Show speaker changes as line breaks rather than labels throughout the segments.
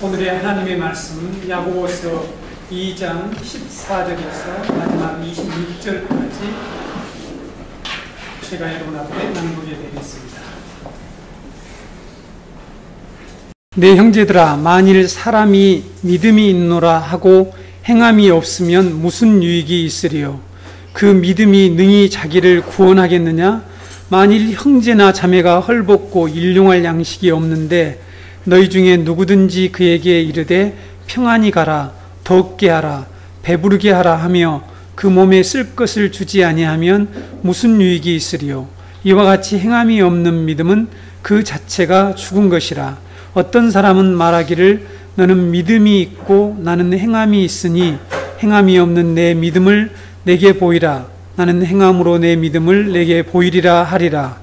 오늘의 하나님의 말씀 야고보서 2장 14절에서 마지막 26절까지 제가 여러분 앞에 낭독해 드리겠습니다. 내 형제들아, 만일 사람이 믿음이 있노라 하고 행함이 없으면 무슨 유익이 있으리요? 그 믿음이 능히 자기를 구원하겠느냐? 만일 형제나 자매가 헐벗고 일용할 양식이 없는데 너희 중에 누구든지 그에게 이르되 평안히 가라, 덥게 하라, 배부르게 하라 하며 그 몸에 쓸 것을 주지 아니하면 무슨 유익이 있으리요? 이와 같이 행함이 없는 믿음은 그 자체가 죽은 것이라. 어떤 사람은 말하기를 너는 믿음이 있고 나는 행함이 있으니 행함이 없는 내 믿음을 내게 보이라. 나는 행함으로 내 믿음을 내게 보이리라 하리라.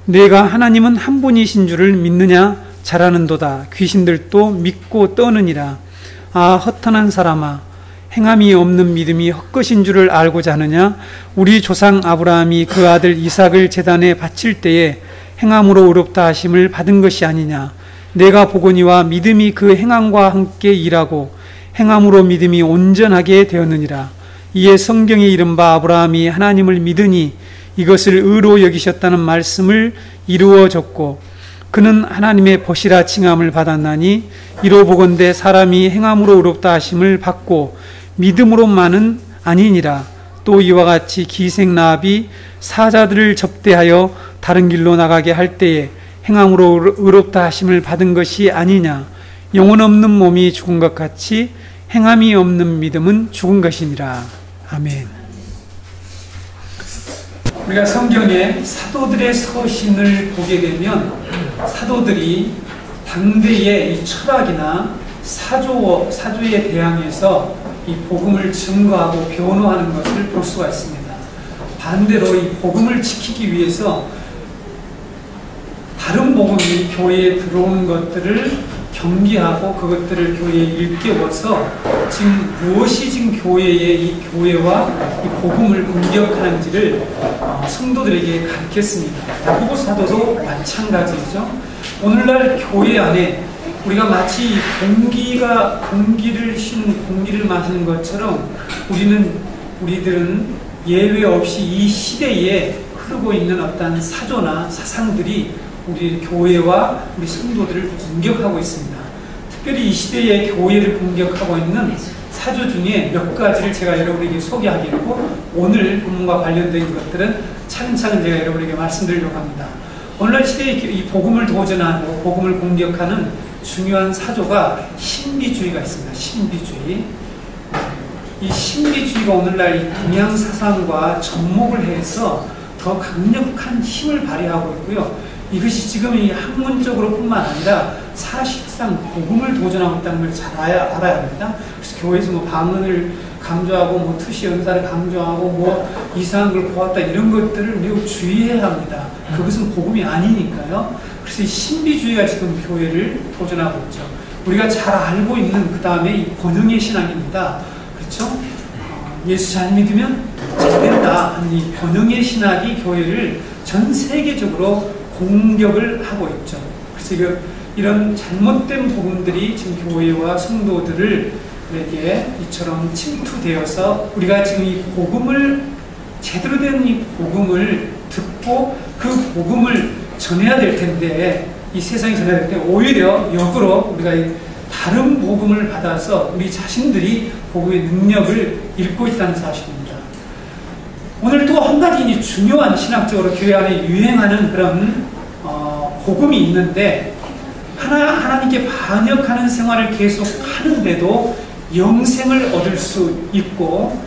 내가 하나님은 한 분이신 줄을 믿느냐? 잘하는도다. 귀신들도 믿고 떠느니라. 아, 허탄한 사람아, 행함이 없는 믿음이 헛것인 줄을 알고자 하느냐? 우리 조상 아브라함이 그 아들 이삭을 제단에 바칠 때에 행함으로 의롭다 하심을 받은 것이 아니냐? 내가 보거니와 믿음이 그 행함과 함께 일하고 행함으로 믿음이 온전하게 되었느니라. 이에 성경에 이른 바 아브라함이 하나님을 믿으니 이것을 의로 여기셨다는 말씀을 이루어졌고 그는 하나님의 벗이라 칭함을 받았나니 이로 보건대 사람이 행함으로 의롭다 하심을 받고 믿음으로만은 아니니라. 또 이와 같이 기생나합이 사자들을 접대하여 다른 길로 나가게 할 때에 행함으로 의롭다 하심을 받은 것이 아니냐? 영혼 없는 몸이 죽은 것 같이 행함이 없는 믿음은 죽은 것이니라. 아멘. 우리가 성경에 사도들의 서신을 보게 되면 사도들이 당대의 이 철학이나 사조에 대항해서 이 복음을 증거하고 변호하는 것을 볼 수가 있습니다. 반대로 이 복음을 지키기 위해서 다른 복음이 교회에 들어오는 것들을 경계하고 그것들을 교회에 일깨워서 지금 무엇이 지금 이 교회와 이 복음을 공격하는지를 성도들에게 가르쳤습니다. 야고보 사도도 마찬가지죠. 오늘날 교회 안에 우리가 마치 공기를 마시는 것처럼 우리들은 예외 없이 이 시대에 흐르고 있는 어떤 사조나 사상들이 우리 교회와 우리 성도들을 공격하고 있습니다. 특별히 이 시대의 교회를 공격하고 있는 사조 중에 몇 가지를 제가 여러분에게 소개하겠고 오늘 본문과 관련된 것들은 차근차근 제가 여러분에게 말씀드리려고 합니다. 오늘날 시대의 이 복음을 도전하고 복음을 공격하는 중요한 사조가 신비주의가 있습니다. 신비주의. 이 신비주의가 오늘날 이 동양 사상과 접목을 해서 더 강력한 힘을 발휘하고 있고요. 이것이 지금 이 학문적으로 뿐만 아니라 사실상 복음을 도전하고 있다는 걸 잘 알아야 합니다. 그래서 교회에서 방언을 강조하고 투시 연사를 강조하고 이상한 걸 보았다 이런 것들을 매우 주의해야 합니다. 그것은 복음이 아니니까요. 그래서 이 신비주의가 지금 교회를 도전하고 있죠. 우리가 잘 알고 있는 그 다음에 이 권능의 신학입니다. 그렇죠? 예수 잘 믿으면 잘 된다 하는 이 권능의 신학이 교회를 전 세계적으로 공격을 하고 있죠. 그래서 이런 잘못된 복음들이 지금 교회와 성도들에게 이처럼 침투되어서 우리가 지금 이 복음을 제대로 된 이 복음을 듣고 그 복음을 전해야 될 텐데 이 세상에 전해야 될 때 오히려 역으로 우리가 다른 복음을 받아서 우리 자신들이 복음의 능력을 잃고 있다는 사실입니다. 오늘 또 한 가지 중요한 신학적으로 교회 안에 유행하는 그런 복음이 있는데 하나님께 반역하는 생활을 계속 하는데도 영생을 얻을 수 있고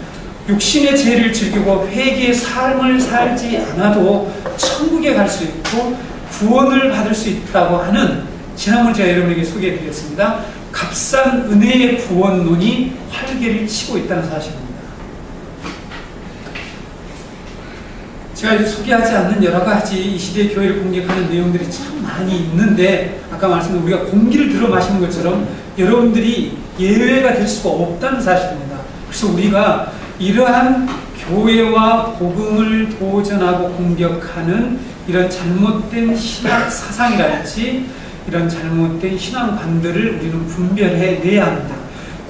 육신의 죄를 즐기고 회개의 삶을 살지 않아도 천국에 갈 수 있고 구원을 받을 수 있다고 하는 지난번 제가 여러분에게 소개해드렸습니다. 값싼 은혜의 구원론이 활개를 치고 있다는 사실입니다. 제가 이제 소개하지 않는 여러 가지 이 시대의 교회를 공격하는 내용들이 참 많이 있는데 아까 말씀드린 우리가 공기를 들어 마시는 것처럼 여러분들이 예외가 될 수가 없다는 사실입니다. 그래서 우리가 이러한 교회와 복음을 도전하고 공격하는 이런 잘못된 신학 사상이랄지 이런 잘못된 신앙관들을 우리는 분별해내야 합니다.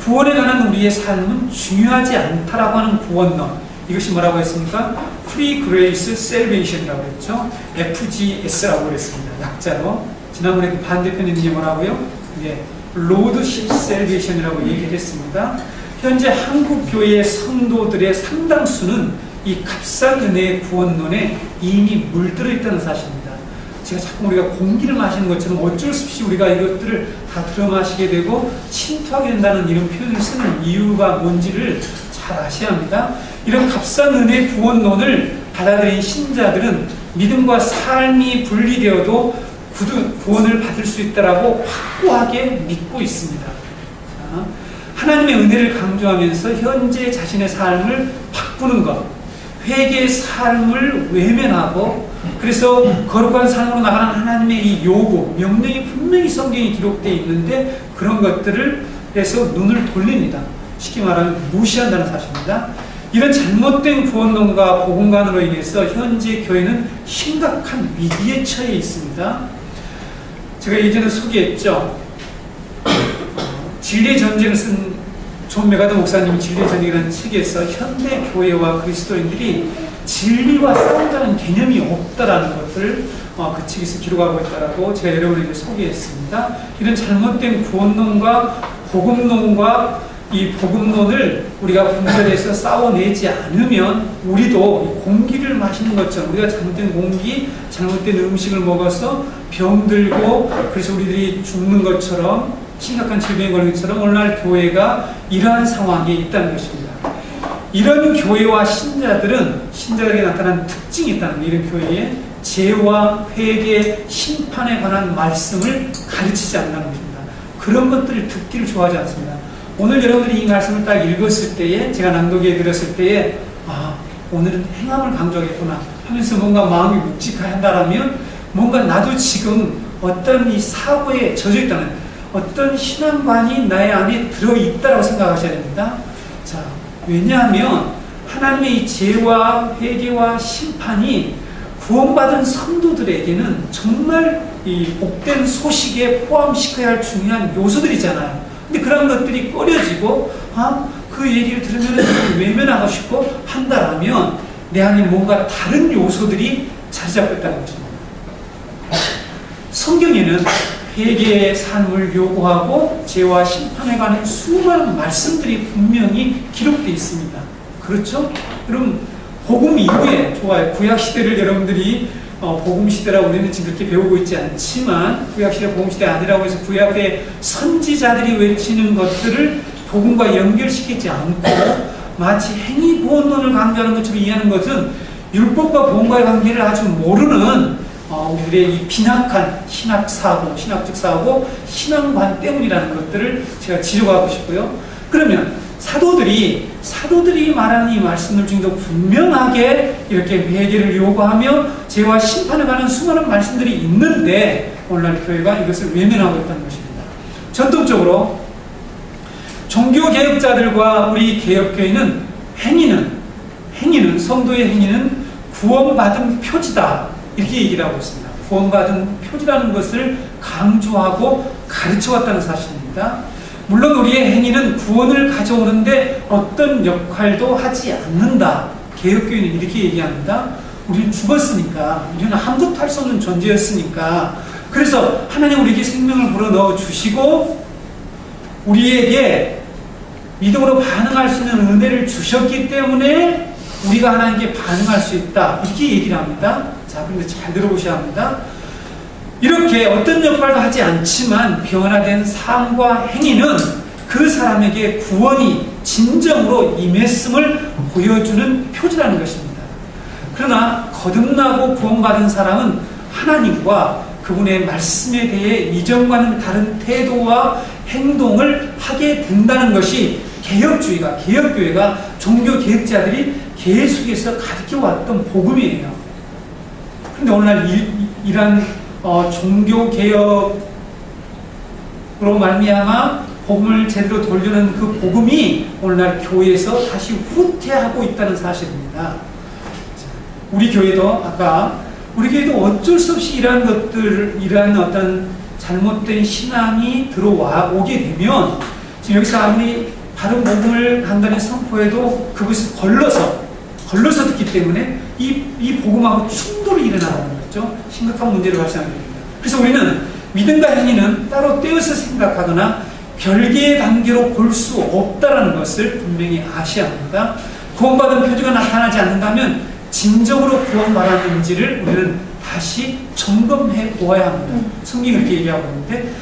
구원에 관한 우리의 삶은 중요하지 않다라고 하는 구원론, 이것이 뭐라고 했습니까? Free Grace Salvation이라고 했죠. FGS라고 그랬습니다. 약자로. 지난번에 그 반대편에 있는 게 뭐라고요? 예, Lordship Salvation이라고 얘기를 했습니다. 현재 한국교회 성도들의 상당수는 이 값싼 은혜의 구원론에 이미 물들어 있다는 사실입니다. 제가 자꾸 우리가 공기를 마시는 것처럼 어쩔 수 없이 우리가 이것들을 다 들어마시게 되고 침투하게 된다는 이런 표현을 쓰는 이유가 뭔지를 잘 아셔야 합니다. 이런 값싼 은혜의 구원론을 받아들인 신자들은 믿음과 삶이 분리되어도 구원을 받을 수 있다라고 확고하게 믿고 있습니다. 자, 하나님의 은혜를 강조하면서 현재 자신의 삶을 바꾸는 것, 회개의 삶을 외면하고, 그래서 거룩한 삶으로 나가는 하나님의 이 요구, 명령이 분명히 성경에 기록되어 있는데 그런 것들을 해서 눈을 돌립니다. 쉽게 말하면 무시한다는 사실입니다. 이런 잘못된 구원론과 복음관으로 인해서 현재 교회는 심각한 위기에 처해 있습니다. 제가 예전에 소개했죠. 진리의 전쟁을 쓴 존 메가더 목사님이 진리의 전쟁이라는 책에서 현대 교회와 그리스도인들이 진리와 싸우자는 개념이 없다라는 것을 그 책에서 기록하고 있다라고 제가 여러분에게 소개했습니다. 이런 잘못된 구원론과 복음론과 이 복음론을 우리가 분별해서 싸워내지 않으면 우리도 공기를 마시는 것처럼 우리가 잘못된 공기, 잘못된 음식을 먹어서 병들고 그래서 우리들이 죽는 것처럼 심각한 질병에 걸린 것처럼 오늘날 교회가 이러한 상황에 있다는 것입니다. 이런 교회와 신자들에게 나타난 특징이 있다는 거예요. 이런 교회에 죄와 회개, 심판에 관한 말씀을 가르치지 않는다는 것입니다. 그런 것들을 듣기를 좋아하지 않습니다. 오늘 여러분들이 이 말씀을 딱 읽었을 때에, 제가 낭독해 드렸을 때에, 오늘은 행함을 강조하겠구나 하면서 뭔가 마음이 묵직한다라면 뭔가 나도 지금 어떤 이 사고에 젖어 있다는, 어떤 신앙관이 나의 안에 들어있다고 생각하셔야 됩니다. 자, 왜냐하면 하나님의 이 죄와 회개와 심판이 구원받은 성도들에게는 정말 이 복된 소식에 포함시켜야 할 중요한 요소들이잖아요. 근데 그런 것들이 꺼려지고 그 얘기를 들으면 외면하고 싶고 한다라면 내 안에 뭔가 다른 요소들이 자리 잡고 있다는 것입니다. 성경에는 회개의 삶을 요구하고 죄와 심판에 관한 수많은 말씀들이 분명히 기록되어 있습니다. 그렇죠? 그럼 복음 이후에, 좋아요. 구약시대를 여러분들이 복음시대라고 우리는 지금 그렇게 배우고 있지 않지만 구약시대 복음시대 아니라고 해서 구약의 선지자들이 외치는 것들을 복음과 연결시키지 않고 마치 행위구원론을 강조하는 것처럼 이해하는 것은 율법과 복음과의 관계를 아주 모르는 우리들의 이 빈약한 신학사고, 신학적 사고, 신앙관 때문이라는 것들을 제가 지적하고 싶고요. 그러면 사도들이 말하는 이 말씀들 중에도 분명하게 이렇게 회개를 요구하며 죄와 심판에 관한 수많은 말씀들이 있는데 오늘날 교회가 이것을 외면하고 있다는 것입니다. 전통적으로 종교개혁자들과 우리 개혁교회는 행위는 성도의 행위는 구원받은 표지다 이렇게 얘기를 하고 있습니다. 구원받은 표지라는 것을 강조하고 가르쳐왔다는 사실입니다. 물론 우리의 행위는 구원을 가져오는데 어떤 역할도 하지 않는다. 개혁교회는 이렇게 얘기합니다. 우리는 죽었으니까, 우리는 아무것도 할 수 없는 존재였으니까, 그래서 하나님 우리에게 생명을 불어넣어 주시고 우리에게 믿음으로 반응할 수 있는 은혜를 주셨기 때문에 우리가 하나님께 반응할 수 있다. 이렇게 얘기를 합니다. 자, 그런데 잘 들어보셔야 합니다. 이렇게 어떤 역할도 하지 않지만 변화된 삶과 행위는 그 사람에게 구원이 진정으로 임했음을 보여주는 표지라는 것입니다. 그러나 거듭나고 구원받은 사람은 하나님과 그분의 말씀에 대해 이전과는 다른 태도와 행동을 하게 된다는 것이 개혁교회가 종교개혁자들이 계속해서 가르쳐왔던 복음이에요. 그런데 오늘날 이러한 종교개혁으로 말미암아 복음을 제대로 돌려는 그 복음이 오늘날 교회에서 다시 후퇴하고 있다는 사실입니다. 우리 교회도 어쩔 수 없이 이러한 어떤 잘못된 신앙이 오게 되면 지금 여기서 아무리 바른 복음을 간단히 선포해도 그것을 걸러서 듣기 때문에 이 복음하고 충돌이 일어나는 거죠. 심각한 문제를 발생하게 됩니다. 그래서 우리는 믿음과 행위는 따로 떼어서 생각하거나 별개의 단계로 볼 수 없다는 것을 분명히 아셔야 합니다. 구원받은 표지가 나타나지 않는다면 진정으로 구원받았는지를 우리는 다시 점검해 보아야 합니다. 성경이 그렇게 얘기하고 있는데,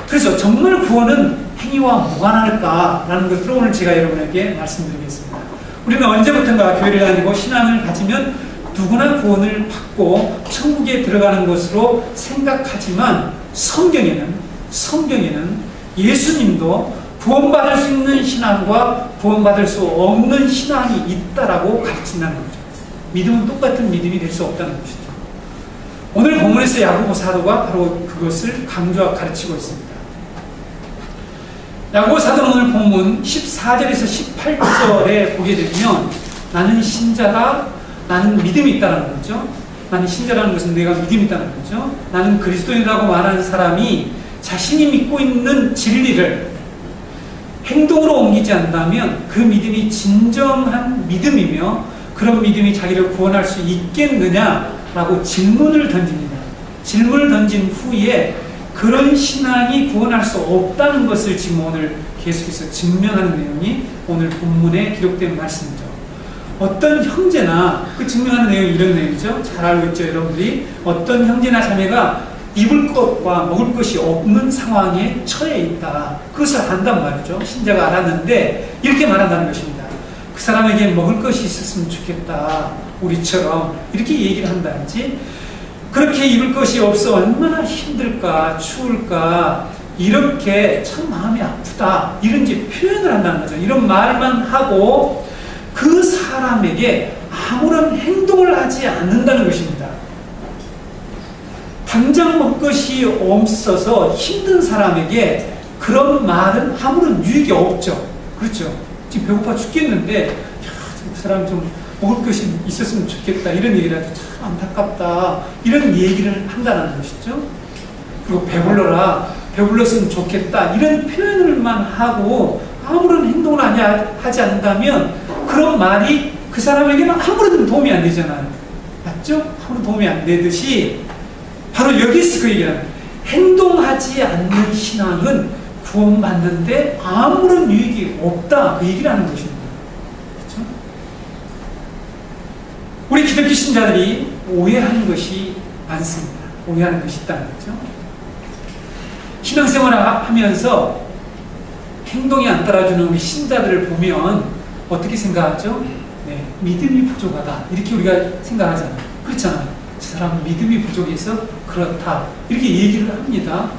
그래서 정말 구원은 행위와 무관할까라는 것을 오늘 제가 여러분에게 말씀드리겠습니다. 우리는 언제부턴가 교회를 다니고 신앙을 가지면 누구나 구원을 받고 천국에 들어가는 것으로 생각하지만 성경에는 예수님도 구원받을 수 있는 신앙과 구원받을 수 없는 신앙이 있다라고 가르친다는 거죠. 믿음은 똑같은 믿음이 될 수 없다는 것이죠. 오늘 본문에서 야고보 사도가 바로 그것을 강조하고 가르치고 있습니다. 야고보 사도는 오늘 본문 14절에서 18절에 보게 되면 나는 신자다, 나는 믿음이 있다는 거죠. 나는 신자라는 것은 내가 믿음이 있다는 거죠. 나는 그리스도인이라고 말하는 사람이 자신이 믿고 있는 진리를 행동으로 옮기지 않는다면 그 믿음이 진정한 믿음이며 그런 믿음이 자기를 구원할 수 있겠느냐라고 질문을 던집니다. 질문을 던진 후에 그런 신앙이 구원할 수 없다는 것을 지금 오늘 계속해서 증명하는 내용이 오늘 본문에 기록된 말씀이죠. 어떤 형제나 그 증명하는 내용이 이런 내용이죠. 잘 알고 있죠, 여러분들이. 어떤 형제나 자매가 입을 것과 먹을 것이 없는 상황에 처해 있다. 그것을 안단 말이죠. 신자가 알았는데 이렇게 말한다는 것입니다. 그 사람에게 먹을 것이 있었으면 좋겠다. 우리처럼 이렇게 얘기를 한다든지, 그렇게 입을 것이 없어 얼마나 힘들까, 추울까, 이렇게 참 마음이 아프다, 이런 이제 표현을 한다는 거죠. 이런 말만 하고 그 사람에게 아무런 행동을 하지 않는다는 것입니다. 당장 먹을 것이 없어서 힘든 사람에게 그런 말은 아무런 유익이 없죠. 그렇죠? 지금 배고파 죽겠는데, 그 사람 좀 먹을 것이 있었으면 좋겠다, 이런 얘기를 하죠. 참 안타깝다, 이런 얘기를 한다는 것이죠. 그리고 배불렀으면 좋겠다, 이런 표현을만 하고 아무런 행동을 하지 않는다면 그런 말이 그 사람에게는 아무런 도움이 안 되잖아요. 맞죠? 아무런 도움이 안 되듯이 바로 여기서 그 얘기를 합니다. 행동하지 않는 신앙은 구원받는데 아무런 유익이 없다, 그 얘기를 하는 것입니다. 그렇죠? 우리 기독교 신자들이 오해하는 것이 많습니다. 오해하는 것이 있다는 거죠. 신앙생활을 하면서 행동이 안 따라주는 우리 신자들을 보면 어떻게 생각하죠? 네, 믿음이 부족하다, 이렇게 우리가 생각하잖아요. 그렇잖아요. 저 사람은 믿음이 부족해서 그렇다, 이렇게 얘기를 합니다.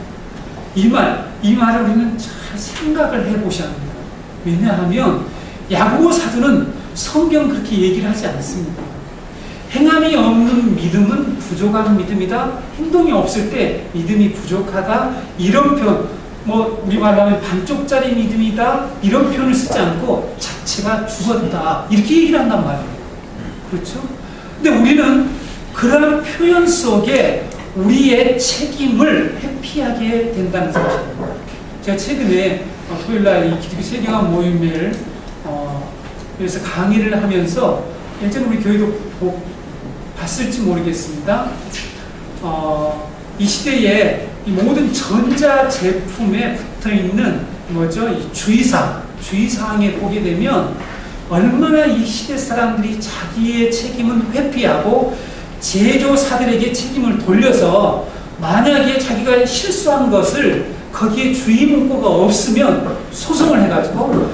이 말을 우리는 잘 생각을 해보셔야 합니다. 왜냐하면 야고보 사도는 성경 그렇게 얘기를 하지 않습니다. 행함이 없는 믿음은 부족한 믿음이다, 행동이 없을 때 믿음이 부족하다, 이런 표현, 우리 말로 하면 반쪽짜리 믿음이다, 이런 표현을 쓰지 않고 자체가 죽었다, 이렇게 얘기를 한단 말이에요. 그렇죠? 근데 우리는 그런 표현 속에 우리의 책임을 회피하게 된다는 사실입니다. 제가 최근에 토요일날 이 기독교 세계화 모임을 그래서 강의를 하면서 예전에 우리 교회도 봤을지 모르겠습니다. 이 시대에 이 모든 전자 제품에 붙어 있는 이 주의사항에 보게 되면 얼마나 이 시대 사람들이 자기의 책임은 회피하고 제조사들에게 책임을 돌려서 만약에 자기가 실수한 것을 거기에 주의 문구가 없으면 소송을 해가지고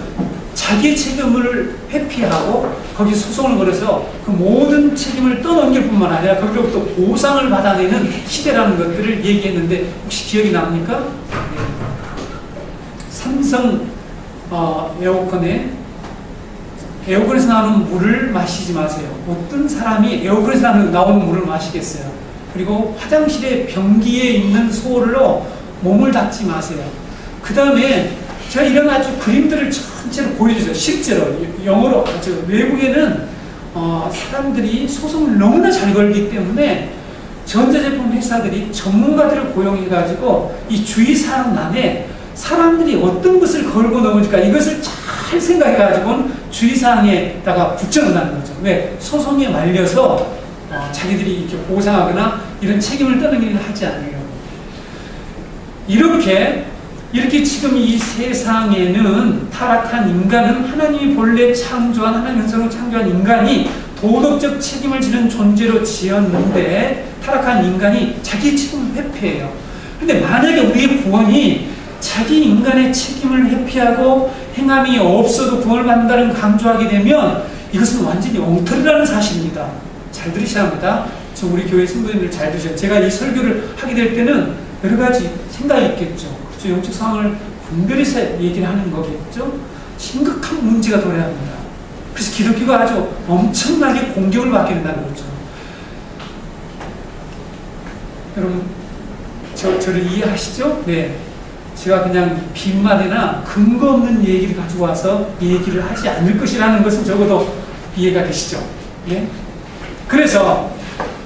자기의 책임을 회피하고 거기 소송을 걸어서 그 모든 책임을 떠넘길 뿐만 아니라 거기로부터 보상을 받아내는 시대라는 것들을 얘기했는데 혹시 기억이 납니까? 네. 삼성 에어컨에서 나오는 물을 마시지 마세요. 어떤 사람이 에어컨에서 나오는 물을 마시겠어요? 그리고 화장실에 변기에 있는 소홀로 몸을 닦지 마세요. 그 다음에 제가 이런 아주 그림들을 전체로 보여주세요. 실제로 영어로 외국에는 사람들이 소송을 너무나 잘 걸기 때문에 전자제품 회사들이 전문가들을 고용해가지고 이 주의사항란에 사람들이 어떤 것을 걸고 넘으니까 이것을 잘 생각해가지고 주의사항에다가 붙여놓는 거죠. 왜? 소송에 말려서 자기들이 이렇게 보상하거나 이런 책임을 떠는 일을 하지 않으려고. 이렇게 지금 이 세상에는 타락한 인간은 하나님이 본래 창조한, 하나님 형상으로 창조한 인간이 도덕적 책임을 지는 존재로 지었는데 타락한 인간이 자기 책임을 회피해요. 근데 만약에 우리의 구원이 자기 인간의 책임을 회피하고 행함이 없어도 구원을 받는다는 강조하게 되면 이것은 완전히 엉터리라는 사실입니다. 잘 들으셔야 합니다. 저 우리 교회 성도님들 잘 들으셔야. 제가 이 설교를 하게 될 때는 여러 가지 생각이 있겠죠. 그렇죠? 영적 상황을 분별해서 얘기를 하는 거겠죠. 심각한 문제가 도래야 합니다. 그래서 기독교가 아주 엄청나게 공격을 받게 된다는 거죠. 여러분, 저를 이해하시죠? 네. 제가 그냥 빈말이나 근거 없는 얘기를 가지고 와서 얘기를 하지 않을 것이라는 것은 적어도 이해가 되시죠? 예? 그래서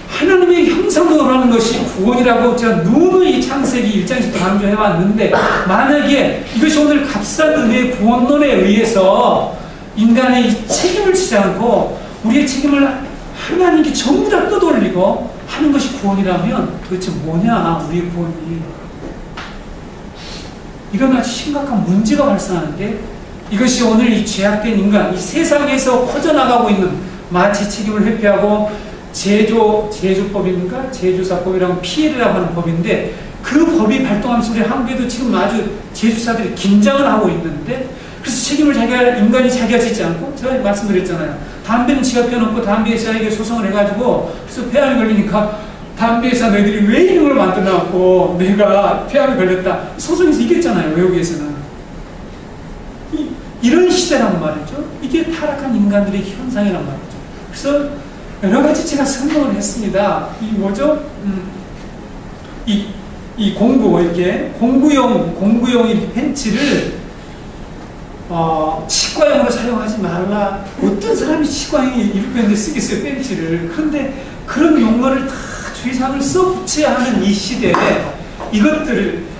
하나님의 형상으로라는 것이 구원이라고 제가 누누이 창세기 1장에서 강조해왔는데 만약에 이것이 오늘 값싼 은혜의 구원론에 의해서 인간의 책임을 지지 않고 우리의 책임을 하나님께 전부 다 떠돌리고 하는 것이 구원이라면 도대체 뭐냐 우리의 구원이. 이런 아주 심각한 문제가 발생하는데 이것이 오늘 이 죄악된 인간, 이 세상에서 퍼져나가고 있는 마치 책임을 회피하고 제조법입니까? 제조사법이라고 피해라고 하는 법인데 그 법이 발동하면서 우리 한국에도 지금 아주 제조사들이 긴장을 하고 있는데 그래서 책임을 인간이 자기가 짓지 않고 제가 말씀드렸잖아요. 담배는 지가 피워놓고 담배 회사에게 소송을 해가지고 그래서 폐암이 걸리니까 담배 회사 너희들이 왜 이런 걸 만들어놨고 내가 폐암이 걸렸다 소송에서 이겼잖아요. 외국에서는. 이런 시대란 말이죠. 이게 타락한 인간들의 현상이란 말이죠. 그래서 여러 가지 제가 설명을 했습니다. 이 뭐죠? 이 공구용 이 벤치를 치과용으로 사용하지 말라. 어떤 사람이 치과용이 입변에 쓰겠어요, 벤치를. 그런데 그런 용어를 다 주의사항을 써붙여야 하는 이 시대에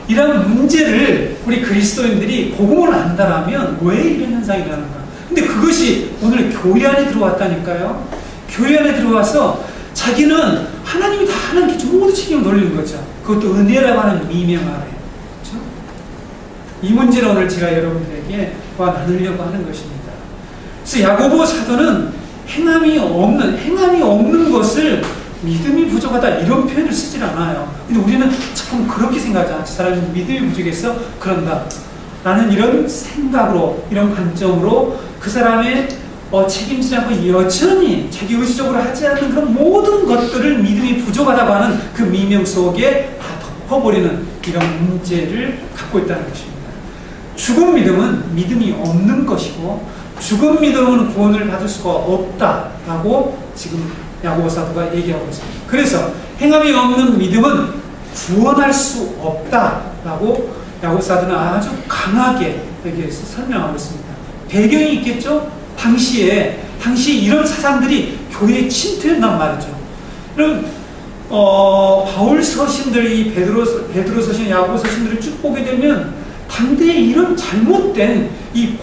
이런 문제를 우리 그리스도인들이 복음을 안다라면 왜 이런 현상이 일어나는가? 근데 그것이 오늘 교회 안에 들어왔다니까요. 교회 안에 들어와서 자기는 하나님이 다 하나님께 모두 책임을 돌리는 거죠. 그것도 은혜라고 하는 미명 아래. 그렇죠? 이 문제를 오늘 제가 여러분들에게 나누려고 하는 것입니다. 그래서 야고보 사도는 행함이 없는 것을 믿음이 부족하다 이런 표현을 쓰질 않아요. 근데 우리는 자꾸 그렇게 생각하잖아. 저 사람이 믿음이 부족해서 그런다 라는 이런 생각으로, 이런 관점으로 그 사람의 책임지지 않고 여전히 자기 의지적으로 하지 않는 그런 모든 것들을 믿음이 부족하다고 하는 그 미명 속에 다 덮어버리는 이런 문제를 갖고 있다는 것입니다. 죽은 믿음은 믿음이 없는 것이고 죽은 믿음은 구원을 받을 수가 없다라고 지금 야고보 사도가 얘기하고 있습니다. 그래서 행함이 없는 믿음은 구원할 수 없다라고 야고보 사도는 아주 강하게 여기에서 설명하고 있습니다. 배경이 있겠죠? 당시에 이런 사상들이 교회에 침투했단 말이죠. 그럼 바울 서신들, 이 베드로 서신, 야고보 서신들을 쭉 보게 되면 당대에 이런 잘못된 이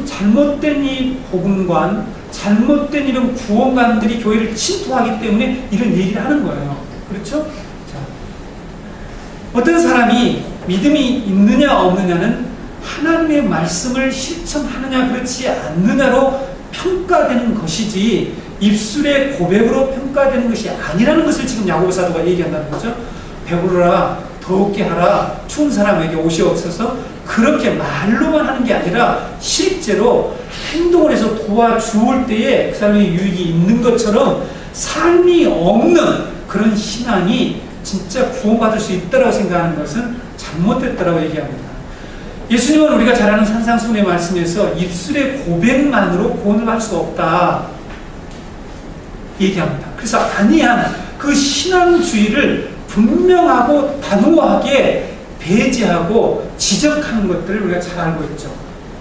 잘못된 이 복음관, 잘못된 이런 구원관들이 교회를 침투하기 때문에 이런 얘기를 하는 거예요. 그렇죠? 자, 어떤 사람이 믿음이 있느냐 없느냐는 하나님의 말씀을 실천하느냐 그렇지 않느냐로 평가되는 것이지 입술의 고백으로 평가되는 것이 아니라는 것을 지금 야고보 사도가 얘기한다는 거죠. 배부르라, 더욱게 하라, 추운 사람에게 옷이 없어서 그렇게 말로만 하는 게 아니라 실제로 행동을 해서 도와주올 때에 그 사람의 유익이 있는 것처럼 삶이 없는 그런 신앙이 진짜 구원받을 수 있다고 생각하는 것은 잘못됐다고 얘기합니다. 예수님은 우리가 잘 아는 산상수훈의 말씀에서 입술의 고백만으로 구원을 받을 수 없다 얘기합니다. 그래서 아니한 그 신앙주의를 분명하고 단호하게 배제하고 지적하는 것들을 우리가 잘 알고 있죠.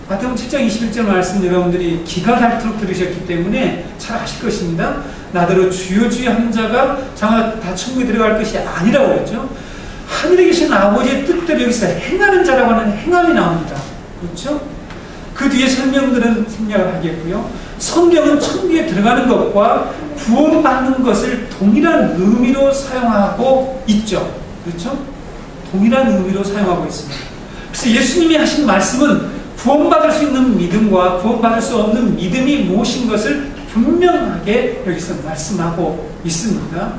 마태복음 7장 21절 말씀 여러분들이 기가 닳도록 들으셨기 때문에 잘 아실 것입니다. 나더러 주여 주여 한 자가 다 천국에 들어갈 것이 아니라고 했죠. 하늘에 계신 아버지의 뜻대로 여기서 행하는 자라고 하는 행함이 나옵니다. 그렇죠? 그 뒤에 설명들은 생략을 하겠고요. 성경은 천국에 들어가는 것과 구원받는 것을 동일한 의미로 사용하고 있죠. 그렇죠? 동일한 의미로 사용하고 있습니다. 그래서 예수님이 하신 말씀은 구원받을 수 있는 믿음과 구원받을 수 없는 믿음이 무엇인 것을 분명하게 여기서 말씀하고 있습니다.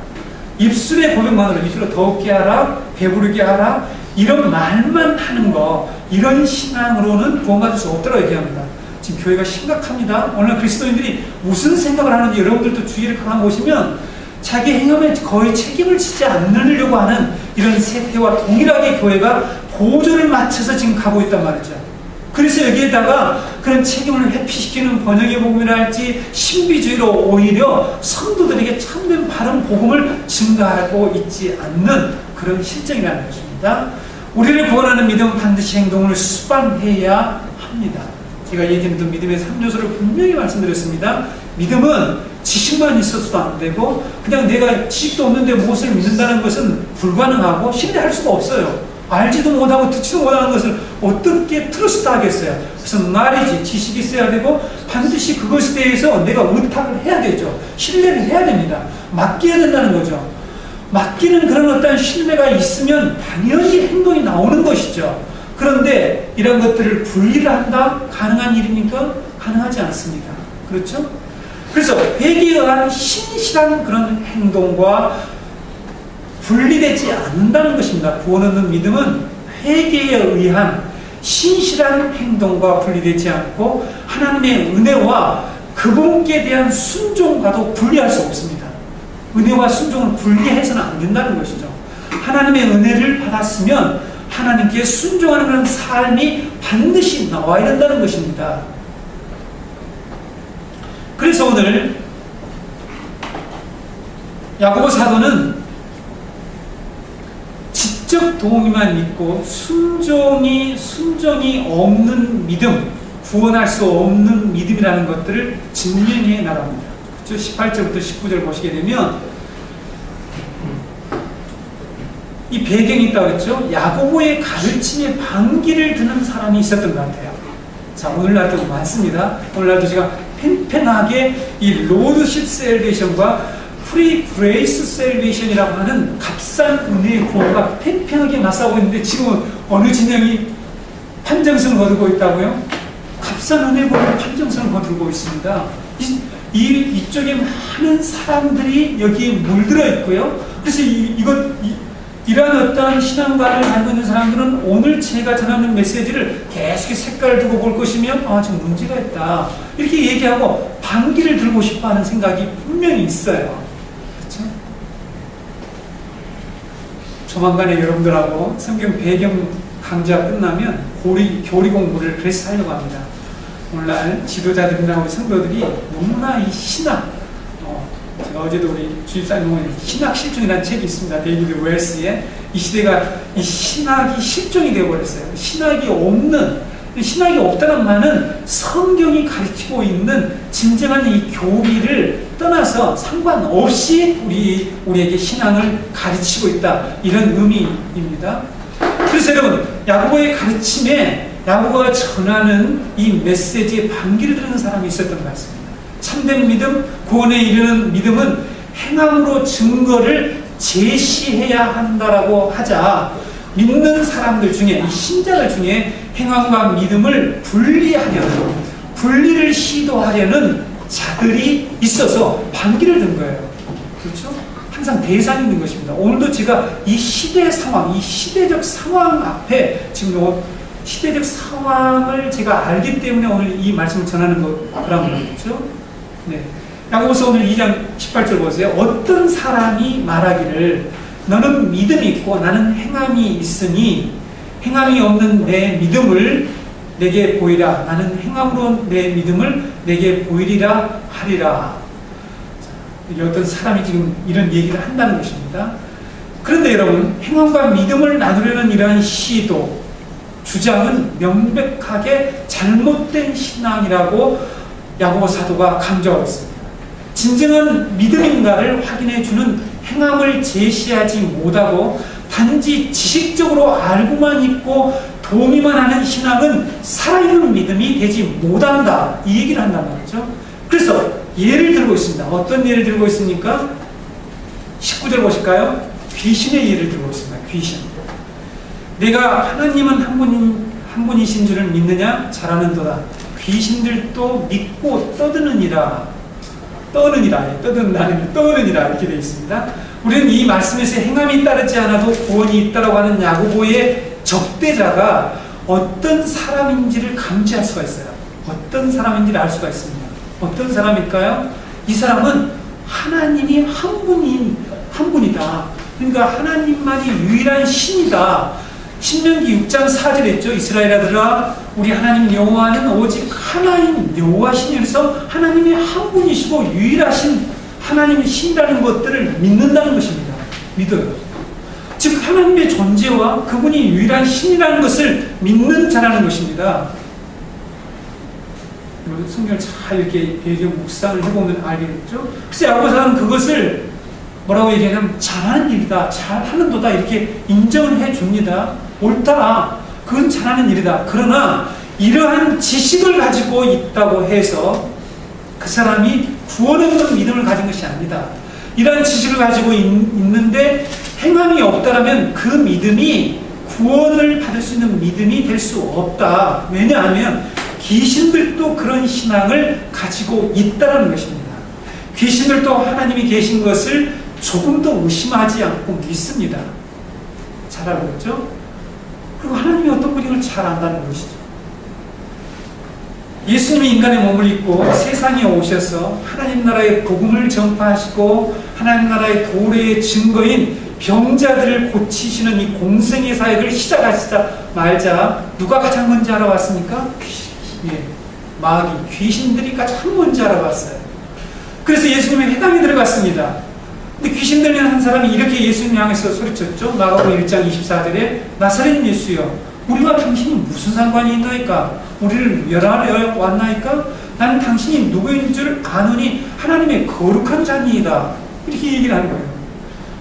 입술의 고백만으로 입술로 더욱게 하라, 배부르게 하라, 이런 말만 하는 거, 이런 신앙으로는 구원받을 수 없다고 얘기합니다. 지금 교회가 심각합니다. 오늘 그리스도인들이 무슨 생각을 하는지 여러분들도 주의를 가만 보시면 자기 행함에 거의 책임을 지지 않으려고 하는 이런 세태와 동일하게 교회가 보조를 맞춰서 지금 가고 있단 말이죠. 그래서 여기에다가 그런 책임을 회피시키는 번영의 복음이라 할지 신비주의로 오히려 성도들에게 참된 바른 복음을 증가하고 있지 않는 그런 실정이라는 것입니다. 우리를 구원하는 믿음은 반드시 행동을 수반해야 합니다. 제가 예전에도 믿음의 3요소를 분명히 말씀드렸습니다. 믿음은 지식만 있어서도 안 되고 그냥 내가 지식도 없는데 무엇을 믿는다는 것은 불가능하고 신뢰할 수가 없어요. 알지도 못하고 듣지도 못하는 것을 어떻게 트러스트 하겠어요? 그래서 말이지 지식이 있어야 되고 반드시 그것에 대해서 내가 의탁을 해야 되죠. 신뢰를 해야 됩니다. 맡겨야 된다는 거죠. 맡기는 그런 어떤 신뢰가 있으면 당연히 행동이 나오는 것이죠. 그런데 이런 것들을 분리를 한다? 가능한 일입니까? 가능하지 않습니다. 그렇죠? 그래서 회개에 의한 신실한 그런 행동과 분리되지 않는다는 것입니다. 구원 얻는 믿음은 회개에 의한 신실한 행동과 분리되지 않고 하나님의 은혜와 그분께 대한 순종과도 분리할 수 없습니다. 은혜와 순종을 분리해서는 안 된다는 것이죠. 하나님의 은혜를 받았으면 하나님께 순종하는 그런 삶이 반드시 나와야 된다는 것입니다. 그래서 오늘 야고보 사도는 지적 동의만 믿고 순종이 없는 믿음, 구원할 수 없는 믿음이라는 것들을 증명해 나갑니다. 그렇죠? 18절부터 19절 보시게 되면 이 배경이 있다고 했죠. 야고보의 가르침에 반기를 드는 사람이 있었던 것 같아요. 자, 오늘날도 많습니다. 오늘날도 제가 팽팽하게 이 로드십 셀베이션과 프리 그레이스 셀베이션이라고 하는 값싼 은혜의 구원과 팽팽하게 맞서고 있는데 지금은 어느 진영이 판정성을 거두고 있다고요? 값싼 은혜의 구원과 판정성을 거두고 있습니다. 이쪽에 많은 사람들이 여기에 물들어 있고요. 그래서 이러한 어떤 신앙관을 가지고 있는 사람들은 오늘 제가 전하는 메시지를 계속 색깔을 두고 볼 것이면 좀 문제가 있다 이렇게 얘기하고 반기를 들고 싶어하는 생각이 분명히 있어요. 그렇죠? 조만간에 여러분들하고 성경 배경 강좌가 끝나면 교리 공부를 그래서 하려고 합니다. 오늘날 지도자들이나 우리 성도들이 너무나 이 신학, 제가 어제도 우리 주입사님 신학 실종이라는 책이 있습니다. 데이비드 웰스의. 이 시대가 이 신학이 실종이 되어버렸어요. 신학이 없다는 말은 성경이 가르치고 있는 진정한 이 교리를 떠나서 상관없이 우리에게 신앙을 가르치고 있다. 이런 의미입니다. 그래서 여러분, 야고보의 가르침에 야고보가 전하는 이 메시지에 반기를 드는 사람이 있었던 것 같습니다. 참된 믿음, 구원에 이르는 믿음은 행함으로 증거를 제시해야 한다라고 하자 믿는 사람들 중에, 이 신자들 중에 행함과 믿음을 분리를 시도하려는 자들이 있어서 반기를 든 거예요. 그렇죠? 항상 대상이 있는 것입니다. 오늘도 제가 이 시대 상황, 이 시대적 상황 앞에 지금 시대적 상황을 제가 알기 때문에 오늘 이 말씀을 전하는 거라는 거죠. 네. 야고보서 오늘 2장 18절 보세요. 어떤 사람이 말하기를 너는 믿음이 있고 나는 행함이 있으니 행함이 없는 내 믿음을 내게 보이라. 나는 행함으로 내 믿음을 내게 보이리라 하리라. 이게 어떤 사람이 지금 이런 얘기를 한다는 것입니다. 그런데 여러분, 행함과 믿음을 나누려는 이러한 시도, 주장은 명백하게 잘못된 신앙이라고 야고보 사도가 강조하고 있습니다. 진정한 믿음인가를 확인해주는 행함을 제시하지 못하고 단지 지식적으로 알고만 있고 도움이만 하는 신앙은 살아있는 믿음이 되지 못한다, 이 얘기를 한단 말이죠. 그래서 예를 들고 있습니다. 어떤 예를 들고 있습니까? 19절 보실까요? 귀신의 예를 들고 있습니다. 귀신. 내가 하나님은 한 분이신 줄을 믿느냐? 잘하는도다. 귀신들도 믿고 떠드느니라. 떠드느니라 이렇게 되어 있습니다. 우리는 이 말씀에서 행함이 따르지 않아도 구원이 있다라고 하는 야고보의 적대자가 어떤 사람인지를 감지할 수가 있어요. 어떤 사람인지를 알 수가 있습니다. 어떤 사람일까요? 이 사람은 하나님이 한 분이다. 그러니까 하나님만이 유일한 신이다. 신명기 6장 4절에 있죠. 이스라엘 아들아, 우리 하나님 여호와는 오직 하나인 여호와시니로서 하나님이 한 분이시고 유일하신 하나님의 신이라는 것들을 믿는다는 것입니다. 믿어요. 즉 하나님의 존재와 그분이 유일한 신이라는 것을 믿는 자라는 것입니다. 성경을 잘 이렇게 배경 묵상을 해보면 알겠죠. 그래서 야고보서는 그것을 뭐라고 얘기하냐면 잘하는 일이다, 잘하는도다 이렇게 인정을 해줍니다. 옳다, 그건 잘하는 일이다. 그러나 이러한 지식을 가지고 있다고 해서 그 사람이 구원 없는 믿음을 가진 것이 아니다. 이러한 지식을 가지고 있는데 행함이 없다라면 그 믿음이 구원을 받을 수 있는 믿음이 될 수 없다. 왜냐하면 귀신들도 그런 신앙을 가지고 있다는 것입니다. 귀신들도 하나님이 계신 것을 조금도 의심하지 않고 믿습니다. 잘 알고 있죠? 그리고 하나님이 어떤 분인가를 잘 안다는 것이죠. 예수님이 인간의 몸을 입고 세상에 오셔서 하나님 나라의 복음을 전파하시고 하나님 나라의 도래의 증거인 병자들을 고치시는 이 공생의 사역을 시작하시자마자 누가 가장 먼저 알아왔습니까? 예, 마귀, 귀신들이 가장 먼저 알아봤어요. 그래서 예수님의 회당에 들어갔습니다. 근데 귀신 들린 한 사람이 이렇게 예수님 향해서 소리쳤죠. 마가복음 1장 24절에 나사렛 예수여, 우리와 당신이 무슨 상관이 있나이까? 우리를 멸하려 왔나이까? 나는 당신이 누구인 줄 아노니 하나님의 거룩한 자니이다. 이렇게 얘기를 하는 거예요.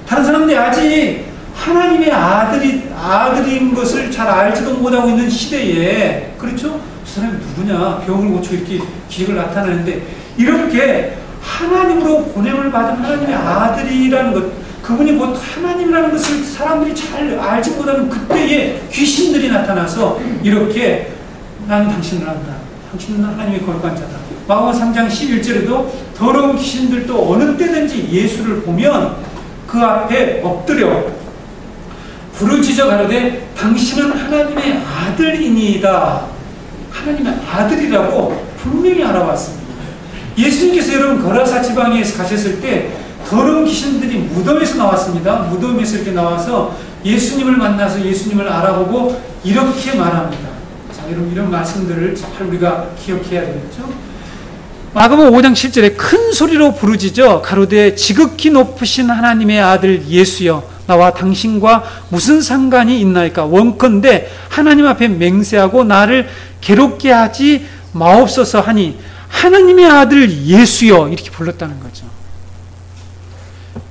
다른 사람들이 아직 하나님의 아들인 것을 잘 알지도 못하고 있는 시대에, 그렇죠? 그 사람이 누구냐? 병을 고치고 이렇게 기적을 나타내는데, 이렇게 하나님으로 보냄을 받은 하나님의 아들이라는 것, 그분이 곧 하나님이라는 것을 사람들이 잘 알지 못하는 그때에 귀신들이 나타나서 이렇게 나는 당신을 안다. 당신은 하나님의 거룩한 자다. 마가복음 3장 11절에도 더러운 귀신들도 어느 때든지 예수를 보면 그 앞에 엎드려 부르짖어 가로되 당신은 하나님의 아들이니이다. 하나님의 아들이라고 분명히 알아봤습니다. 예수님께서 여러분 거라사 지방에 가셨을 때 더러운 귀신들이 무덤에서 나왔습니다. 무덤에서 이렇게 나와서 예수님을 만나서 예수님을 알아보고 이렇게 말합니다. 자, 여러분 이런 말씀들을 잘 우리가 기억해야 되겠죠? 마가복음 5장 7절에 큰 소리로 부르짖어 가로되 지극히 높으신 하나님의 아들 예수여, 나와 당신과 무슨 상관이 있나이까? 원컨대 하나님 앞에 맹세하고 나를 괴롭게 하지 마옵소서 하니 하나님의 아들 예수여, 이렇게 불렀다는 거죠.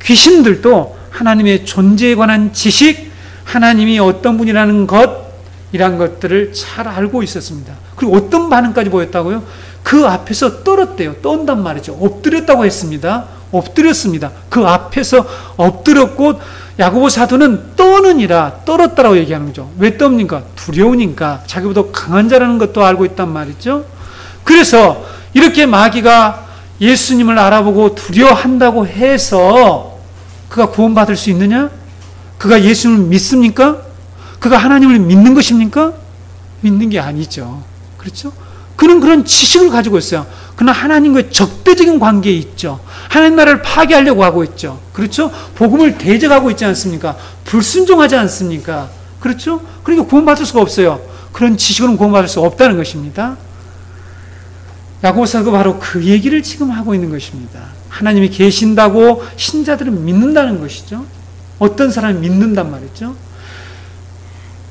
귀신들도 하나님의 존재에 관한 지식, 하나님이 어떤 분이라는 것, 이런 것들을 잘 알고 있었습니다. 그리고 어떤 반응까지 보였다고요? 그 앞에서 떨었대요. 떤단 말이죠. 엎드렸다고 했습니다. 엎드렸습니다. 그 앞에서 엎드렸고 야고보 사도는 떠느니라, 떨었다라고 얘기하는 거죠. 왜 떱니까? 두려우니까. 자기보다 강한 자라는 것도 알고 있단 말이죠. 그래서 이렇게 마귀가 예수님을 알아보고 두려워한다고 해서 그가 구원받을 수 있느냐? 그가 예수님을 믿습니까? 그가 하나님을 믿는 것입니까? 믿는 게 아니죠. 그렇죠? 그는 그런 지식을 가지고 있어요. 그러나 하나님과의 적대적인 관계에 있죠. 하나님 나라를 파괴하려고 하고 있죠. 그렇죠? 복음을 대적하고 있지 않습니까? 불순종하지 않습니까? 그렇죠? 그러니까 구원받을 수가 없어요. 그런 지식으로는 구원받을 수 없다는 것입니다. 야고보서가 바로 그 얘기를 지금 하고 있는 것입니다. 하나님이 계신다고 신자들은 믿는다는 것이죠. 어떤 사람이 믿는단 말이죠.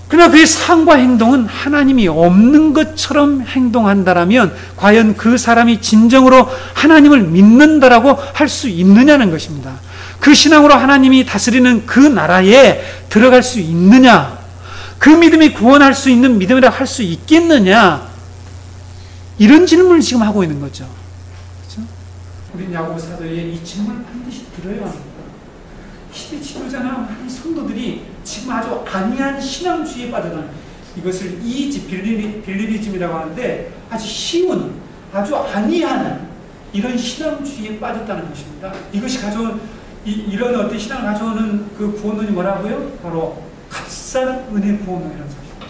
그러나 그의 삶과 행동은 하나님이 없는 것처럼 행동한다라면 과연 그 사람이 진정으로 하나님을 믿는다라고 할 수 있느냐는 것입니다. 그 신앙으로 하나님이 다스리는 그 나라에 들어갈 수 있느냐, 그 믿음이 구원할 수 있는 믿음이라고 할 수 있겠느냐, 이런 질문을 지금 하고 있는 거죠. 그렇죠? 우리 야고보 사도에 이 질문을 반드시 들어야 합니다. 시대 지도자나 많은 성도들이 지금 아주 안이한 신앙주의에 빠져든, 이것을 빌리비즘이라고 하는데 아주 쉬운, 아주 안이한 이런 신앙주의에 빠졌다는 것입니다. 이것이 가져온 이런 어떤 신앙을 가져오는 그 구원론이 뭐라고요? 바로 값싼 은혜 구원론이라는 것입니다.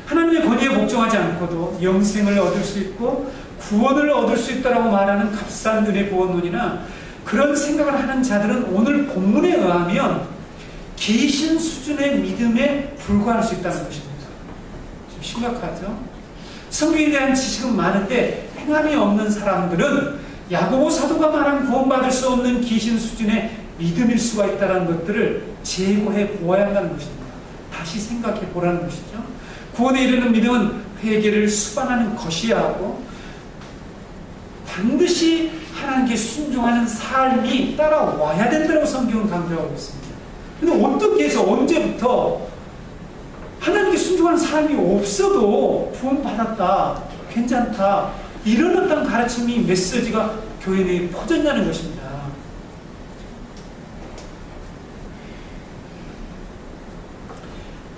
하나님의 권위에 복종하지 않고도 영생을 얻을 수 있고 구원을 얻을 수 있다라고 말하는 값싼 은혜 구원론이나 그런 생각을 하는 자들은 오늘 본문에 의하면 계신 수준의 믿음에 불과할 수 있다는 것입니다. 좀 심각하죠? 성경에 대한 지식은 많은데 행함이 없는 사람들은 야고보 사도가 말한 구원받을 수 없는 계신 수준의 믿음일 수가 있다는 것들을 제고해 보아야 한다는 것입니다. 다시 생각해 보라는 것이죠. 구원에 이르는 믿음은 회개를 수반하는 것이야 하고 반드시 하나님께 순종하는 삶이 따라와야 된다고 성경은 강조하고 있습니다. 근데 어떻게 해서 언제부터 하나님께 순종하는 삶이 없어도 구원받았다, 괜찮다, 이런 어떤 가르침이, 메시지가 교회 내에 퍼졌냐는 것입니다.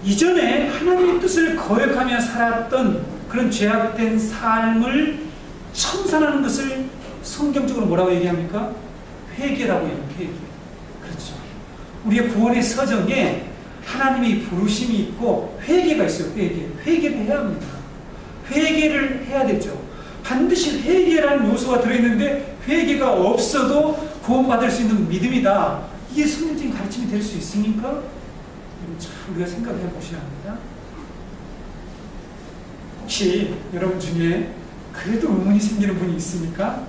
이전에 하나님의 뜻을 거역하며 살았던 그런 죄악된 삶을 청산하는 것을 성경적으로 뭐라고 얘기합니까? 회개라고 해요. 회개. 그렇죠. 우리의 구원의 서정에 하나님의 부르심이 있고 회개가 있어요. 회개. 회개를 해야 합니다. 회개를 해야 되죠. 반드시 회개라는 요소가 들어있는데 회개가 없어도 구원받을 수 있는 믿음이다. 이게 성경적인 가르침이 될 수 있습니까? 참 우리가 생각해 보셔야 합니다. 혹시 여러분 중에 그래도 의문이 생기는 분이 있습니까?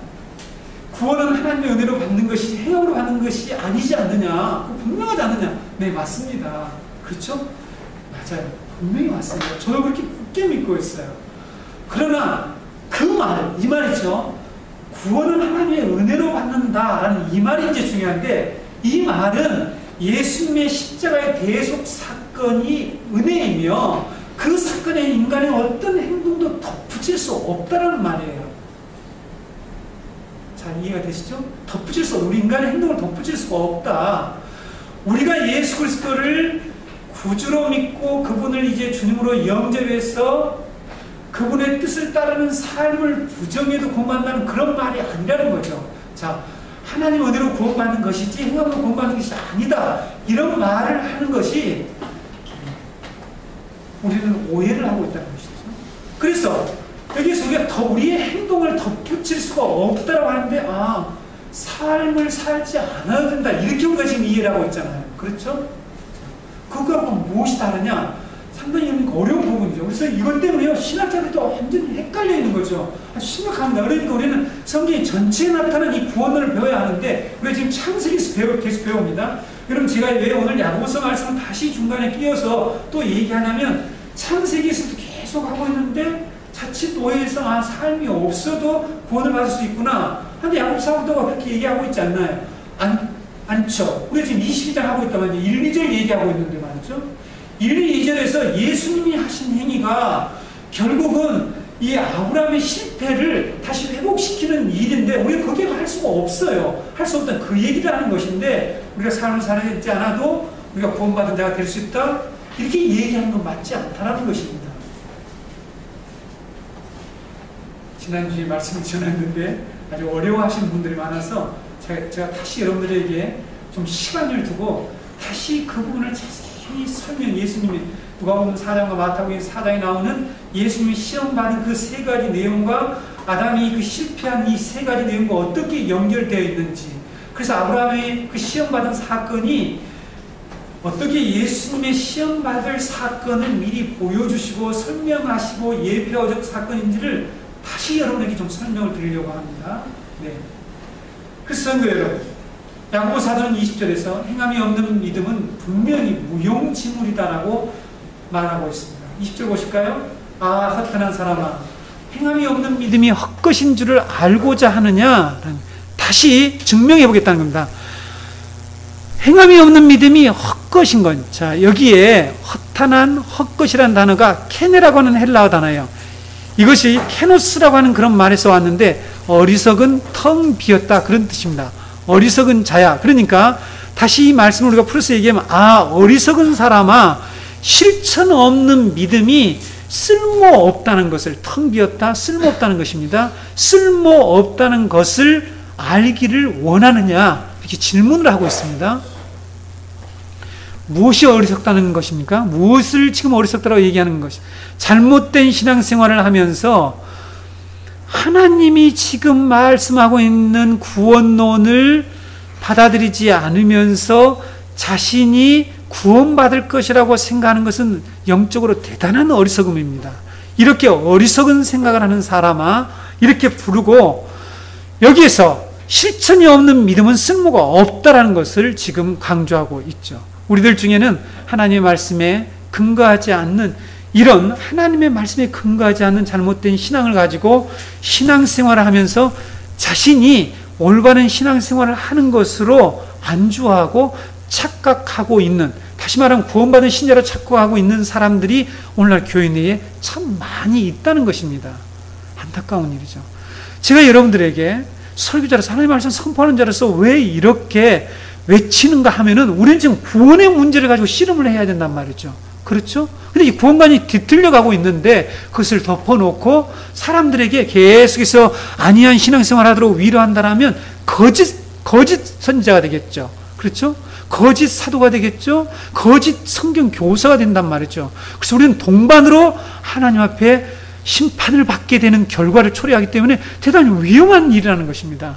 구원은 하나님의 은혜로 받는 것이 행함으로 받는 것이 아니지 않느냐, 분명하지 않느냐? 네, 맞습니다. 그렇죠? 맞아요. 분명히 맞습니다. 저도 그렇게 굳게 믿고 있어요. 그러나 그 말, 이 말이죠. 구원은 하나님의 은혜로 받는다라는 이 말이 이제 중요한데, 이 말은 예수님의 십자가의 대속 사건이 은혜이며 그 사건에 인간의 어떤 행동도 덧붙일 수 없다라는 말이에요. 자, 이해가 되시죠? 덧붙일 수 없다. 우리 인간의 행동을 덧붙일 수가 없다. 우리가 예수 그리스도를 구주로 믿고 그분을 이제 주님으로 영접해서 그분의 뜻을 따르는 삶을 부정해도 구원받는다는 그런 말이 아니라는 거죠. 자, 하나님 은혜로 구원받는 것이지 행함으로 구원받는 것이 아니다. 이런 말을 하는 것이 우리는 오해를 하고 있다는 것이죠. 그래서 여기서 우리가 우리의 행동을 덧붙일 수가 없다고 하는데, 삶을 살지 않아야 된다, 이렇게 우리가 지금 이해를 하고 있잖아요. 그렇죠? 그거하고 무엇이 다르냐? 상당히 어려운 부분이죠. 그래서 이것 때문에요, 신학자들도 완전히 헷갈려 있는 거죠. 아주 심각합니다. 그러니까 우리는 성경 전체에 나타난 이 구원을 배워야 하는데, 우리가 지금 창세기에서 계속 배웁니다. 여러분, 제가 왜 오늘 야고보서 말씀을 다시 중간에 끼워서 또 얘기하냐면, 창세기에서도 계속 하고 있는데 자칫 오해해서 삶이 없어도 구원을 받을 수 있구나. 근데 야고보 사도가 그렇게 얘기하고 있지 않나요? 않죠. 우리가 지금 22장 하고 있단 말이죠. 1, 2절 얘기하고 있는데 말이죠. 1, 2절에서 예수님이 하신 행위가 결국은 이 아브라함의 실패를 다시 회복시키는 일인데 우리가 거기에 할 수가 없어요. 할 수 없다. 그 얘기를 하는 것인데 우리가 삶을 살아야지 않아도 우리가 구원받은 자가 될 수 있다. 이렇게 얘기하는 건 맞지 않다라는 것입니다. 지난주에 말씀을 전했는데 아주 어려워하시는 분들이 많아서 제가 다시 여러분들에게 좀 시간을 두고 다시 그 부분을 자세히 예수님이 누가복음 4장과 마태복음 4장에 나오는 예수님이 시험받은 그 세 가지 내용과 아담이 그 실패한 이 세 가지 내용과 어떻게 연결되어 있는지, 그래서 아브라함의 그 시험받은 사건이 어떻게 예수님의 시험받을 사건을 미리 보여주시고 설명하시고 예표적 사건인지를 다시 여러분에게 좀 설명을 드리려고 합니다. 네. 그래서 성도 여러분, 야고보 사도는 20절에서 행함이 없는 믿음은 분명히 무용지물이다라고 말하고 있습니다. 20절 보실까요? 아, 헛간한 사람아, 행함이 없는 믿음이 헛것인 줄을 알고자 하느냐? 다시 증명해 보겠다는 겁니다. 행함이 없는 믿음이 헛것인 건, 자, 여기에 허탄한 헛것이라는 단어가 케네라고 하는 헬라어 단어예요. 이것이 케노스라고 하는 그런 말에서 왔는데, 어리석은 텅 비었다, 그런 뜻입니다. 어리석은 자야. 그러니까 다시 이 말씀을 우리가 풀어서 얘기하면, 아, 어리석은 사람아, 실천 없는 믿음이 쓸모없다는 것을, 텅 비었다, 쓸모없다는 것입니다. 쓸모없다는 것을 알기를 원하느냐, 이렇게 질문을 하고 있습니다. 무엇이 어리석다는 것입니까? 무엇을 지금 어리석다라고 얘기하는 것이, 잘못된 신앙생활을 하면서 하나님이 지금 말씀하고 있는 구원론을 받아들이지 않으면서 자신이 구원받을 것이라고 생각하는 것은 영적으로 대단한 어리석음입니다. 이렇게 어리석은 생각을 하는 사람아, 이렇게 부르고, 여기에서 실천이 없는 믿음은 쓸모가 없다라는 것을 지금 강조하고 있죠. 우리들 중에는 하나님의 말씀에 근거하지 않는, 이런 하나님의 말씀에 근거하지 않는 잘못된 신앙을 가지고 신앙생활을 하면서 자신이 올바른 신앙생활을 하는 것으로 안주하고 착각하고 있는, 다시 말하면 구원받은 신자로 착각하고 있는 사람들이 오늘날 교회 내에 참 많이 있다는 것입니다. 안타까운 일이죠. 제가 여러분들에게 설교자로서, 하나님의 말씀 선포하는 자로서 왜 이렇게 외치는가 하면은, 우리는 지금 구원의 문제를 가지고 씨름을 해야 된단 말이죠. 그렇죠? 근데 이 구원관이 뒤틀려가고 있는데 그것을 덮어놓고 사람들에게 계속해서 아니한 신앙생활 하도록 위로한다라면 거짓 선지자가 되겠죠. 그렇죠? 거짓 사도가 되겠죠. 거짓 성경 교사가 된단 말이죠. 그래서 우리는 동반으로 하나님 앞에 심판을 받게 되는 결과를 초래하기 때문에 대단히 위험한 일이라는 것입니다.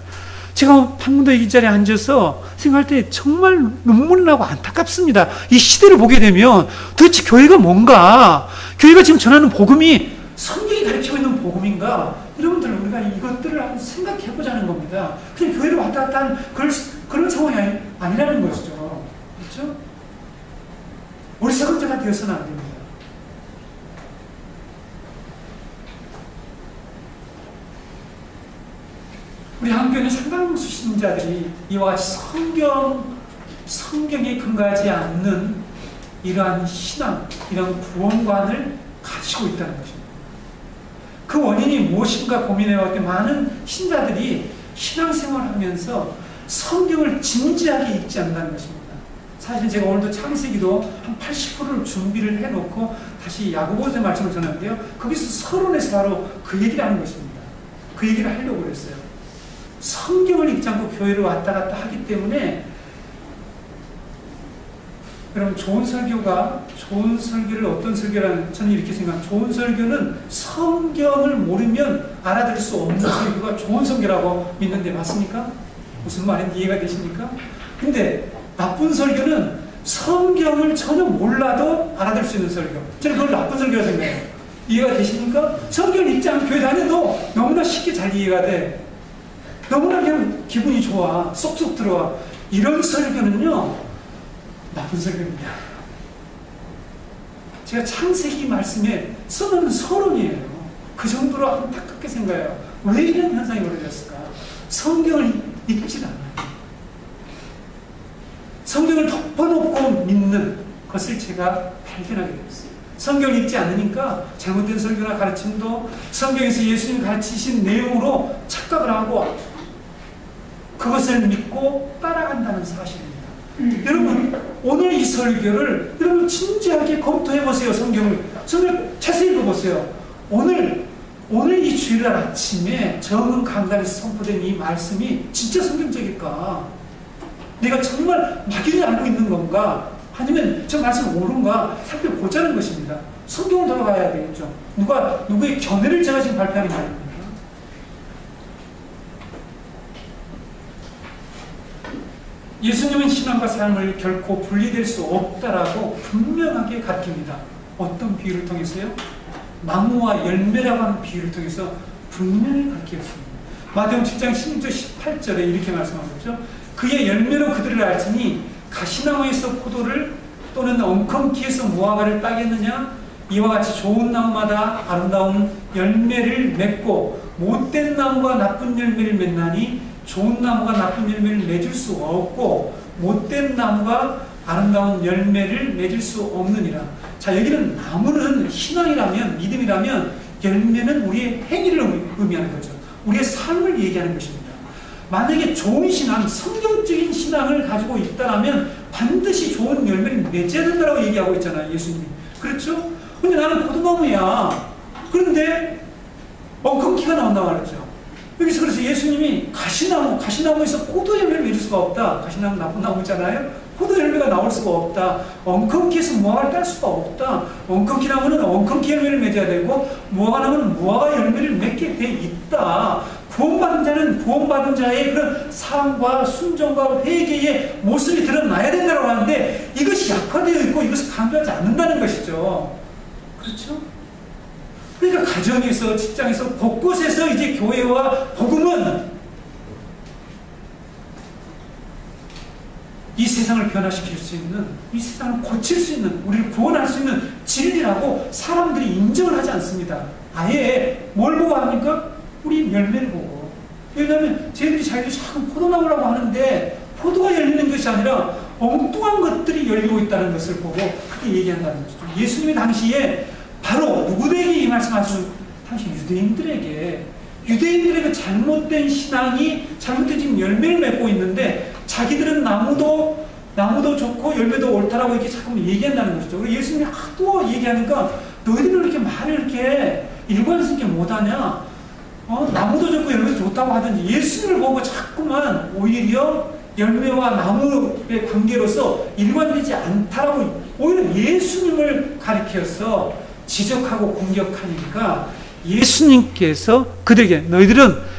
제가 방문도 이 자리에 앉아서 생각할 때 정말 눈물 나고 안타깝습니다. 이 시대를 보게 되면 도대체 교회가 뭔가, 교회가 지금 전하는 복음이 성경이 가르치고 있는 복음인가? 여러분들, 우리가 이것들을 한번 생각해 보자는 겁니다. 그냥 교회를 왔다 갔다 하는 그런 상황이 아니라는 것이죠. 그렇죠? 어리석은 자가 되어서는 안 됩니다. 우리 한교회는 상당수 신자들이 이와 같이 성경에 근거하지 않는 이러한 신앙, 이런 구원관을 가지고 있다는 것입니다. 그 원인이 무엇인가 고민해왔더니 많은 신자들이 신앙생활을 하면서 성경을 진지하게 읽지 않는다는 것입니다. 사실 제가 오늘도 창세기도 한 80%를 준비를 해놓고 다시 야고보서의 말씀을 전하는데요. 거기서 서론에서 바로 그 얘기를 하는 것입니다. 그 얘기를 하려고 그랬어요. 성경을 읽지 않고 교회를 왔다 갔다 하기 때문에, 여러분, 좋은 설교를 어떤 설교라는, 저는 이렇게 생각합니다. 좋은 설교는 성경을 모르면 알아들을 수 없는 설교가 좋은 설교라고 믿는데 맞습니까? 무슨 말인지 이해가 되십니까? 근데 나쁜 설교는 성경을 전혀 몰라도 알아들 수 있는 설교, 저는 그걸 나쁜 설교라고 생각해요. 이해가 되십니까? 성경을 읽지 않고 교회 다녀도 너무나 쉽게 잘 이해가 돼. 너무나 그냥 기분이 좋아. 쏙쏙 들어와. 이런 설교는요, 나쁜 설교입니다. 제가 창세기 말씀에 써놓은 서론이에요. 그 정도로 안타깝게 생각해요. 왜 이런 현상이 벌어졌을까? 성경을 읽지 않아요. 성경을 덮어놓고 믿는 것을 제가 발견하게 됐어요. 성경을 읽지 않으니까 잘못된 설교나 가르침도 성경에서 예수님 가르치신 내용으로 착각을 하고 그것을 믿고 따라간다는 사실입니다. 여러분, 오늘 이 설교를 여러분 진지하게 검토해 보세요. 성경을 자세히 읽어보세요. 오늘 이 주일날 아침에 정은 강단에서 선포된 이 말씀이 진짜 성경적일까? 내가 정말 막연히 알고 있는 건가? 아니면 저 말씀이 옳은가? 살펴보자는 것입니다. 성경을 돌아가야 되겠죠. 누구의 견해를 제가 지금 발표하는 게 아닙니다. 예수님은 신앙과 삶을 결코 분리될 수 없다라고 분명하게 가르칩니다. 어떤 비유를 통해서요? 나무와 열매라고 하는 비유를 통해서 분명히 가르쳤습니다. 마태복음 7장 16절 18절에 이렇게 말씀하고 있죠. 그의 열매로 그들을 알지니 가시나무에서 포도를 또는 엉겅퀴에서 무화과를 따겠느냐? 이와 같이 좋은 나무마다 아름다운 열매를 맺고 못된 나무가 나쁜 열매를 맺나니 좋은 나무가 나쁜 열매를 맺을 수 없고 못된 나무가 아름다운 열매를 맺을 수 없느니라. 자, 여기는 나무는 신앙이라면, 믿음이라면 열매는 우리의 행위를 의미하는 거죠. 우리의 삶을 얘기하는 것입니다. 만약에 좋은 신앙, 성경적인 신앙을 가지고 있다면 반드시 좋은 열매를 맺어야 된다고 얘기하고 있잖아요, 예수님이. 그렇죠? 근데 나는 포도나무야. 그런데 엉겅퀴가 나온다고 말했죠. 여기서 그래서 예수님이 가시나무에서 포도 열매를 맺을 수가 없다. 가시나무 나쁜 나무잖아요. 포도 열매가 나올 수가 없다. 엉겅퀴에서 무화과를 딸 수가 없다. 엉겅퀴 나무는 엉겅퀴 열매를 맺어야 되고 무화과 나무는 무화과 열매를 맺게 돼 있다. 구원받은 자는 구원받은 자의 그런 삶과 순종과 회개의 모습이 드러나야 된다고 하는데 이것이 약화되어 있고 이것을 강조하지 않는다는 것이죠. 그렇죠? 그러니까 가정에서, 직장에서, 곳곳에서 이제 교회와 복음은 이 세상을 변화시킬 수 있는, 이 세상을 고칠 수 있는, 우리를 구원할 수 있는 진리라고 사람들이 인정을 하지 않습니다. 아예 뭘 보고 합니까? 우리 열매를 보고. 왜냐하면 쟤들이 자기들이 자꾸 포도나무라고 하는데 포도가 열리는 것이 아니라 엉뚱한 것들이 열리고 있다는 것을 보고 그렇게 얘기한다는 것이죠. 예수님이 당시에 바로 누구에게 이 말씀하시는, 당시 유대인들에게 잘못된 신앙이 잘못된 지금 열매를 맺고 있는데 자기들은 나무도 좋고 열매도 옳다라고 이렇게 자꾸 얘기한다는 것이죠. 그리고 예수님이 하도 얘기하니까 너희들은 이렇게 말을 이렇게 일관스럽게 못하냐? 나무도 좋고 열매도 좋다고 하든지 예수님을 보고 자꾸만 오히려 열매와 나무의 관계로서 일관되지 않다라고 오히려 예수님을 가리켜서 지적하고 공격하니까 예수님께서 그들에게 너희들은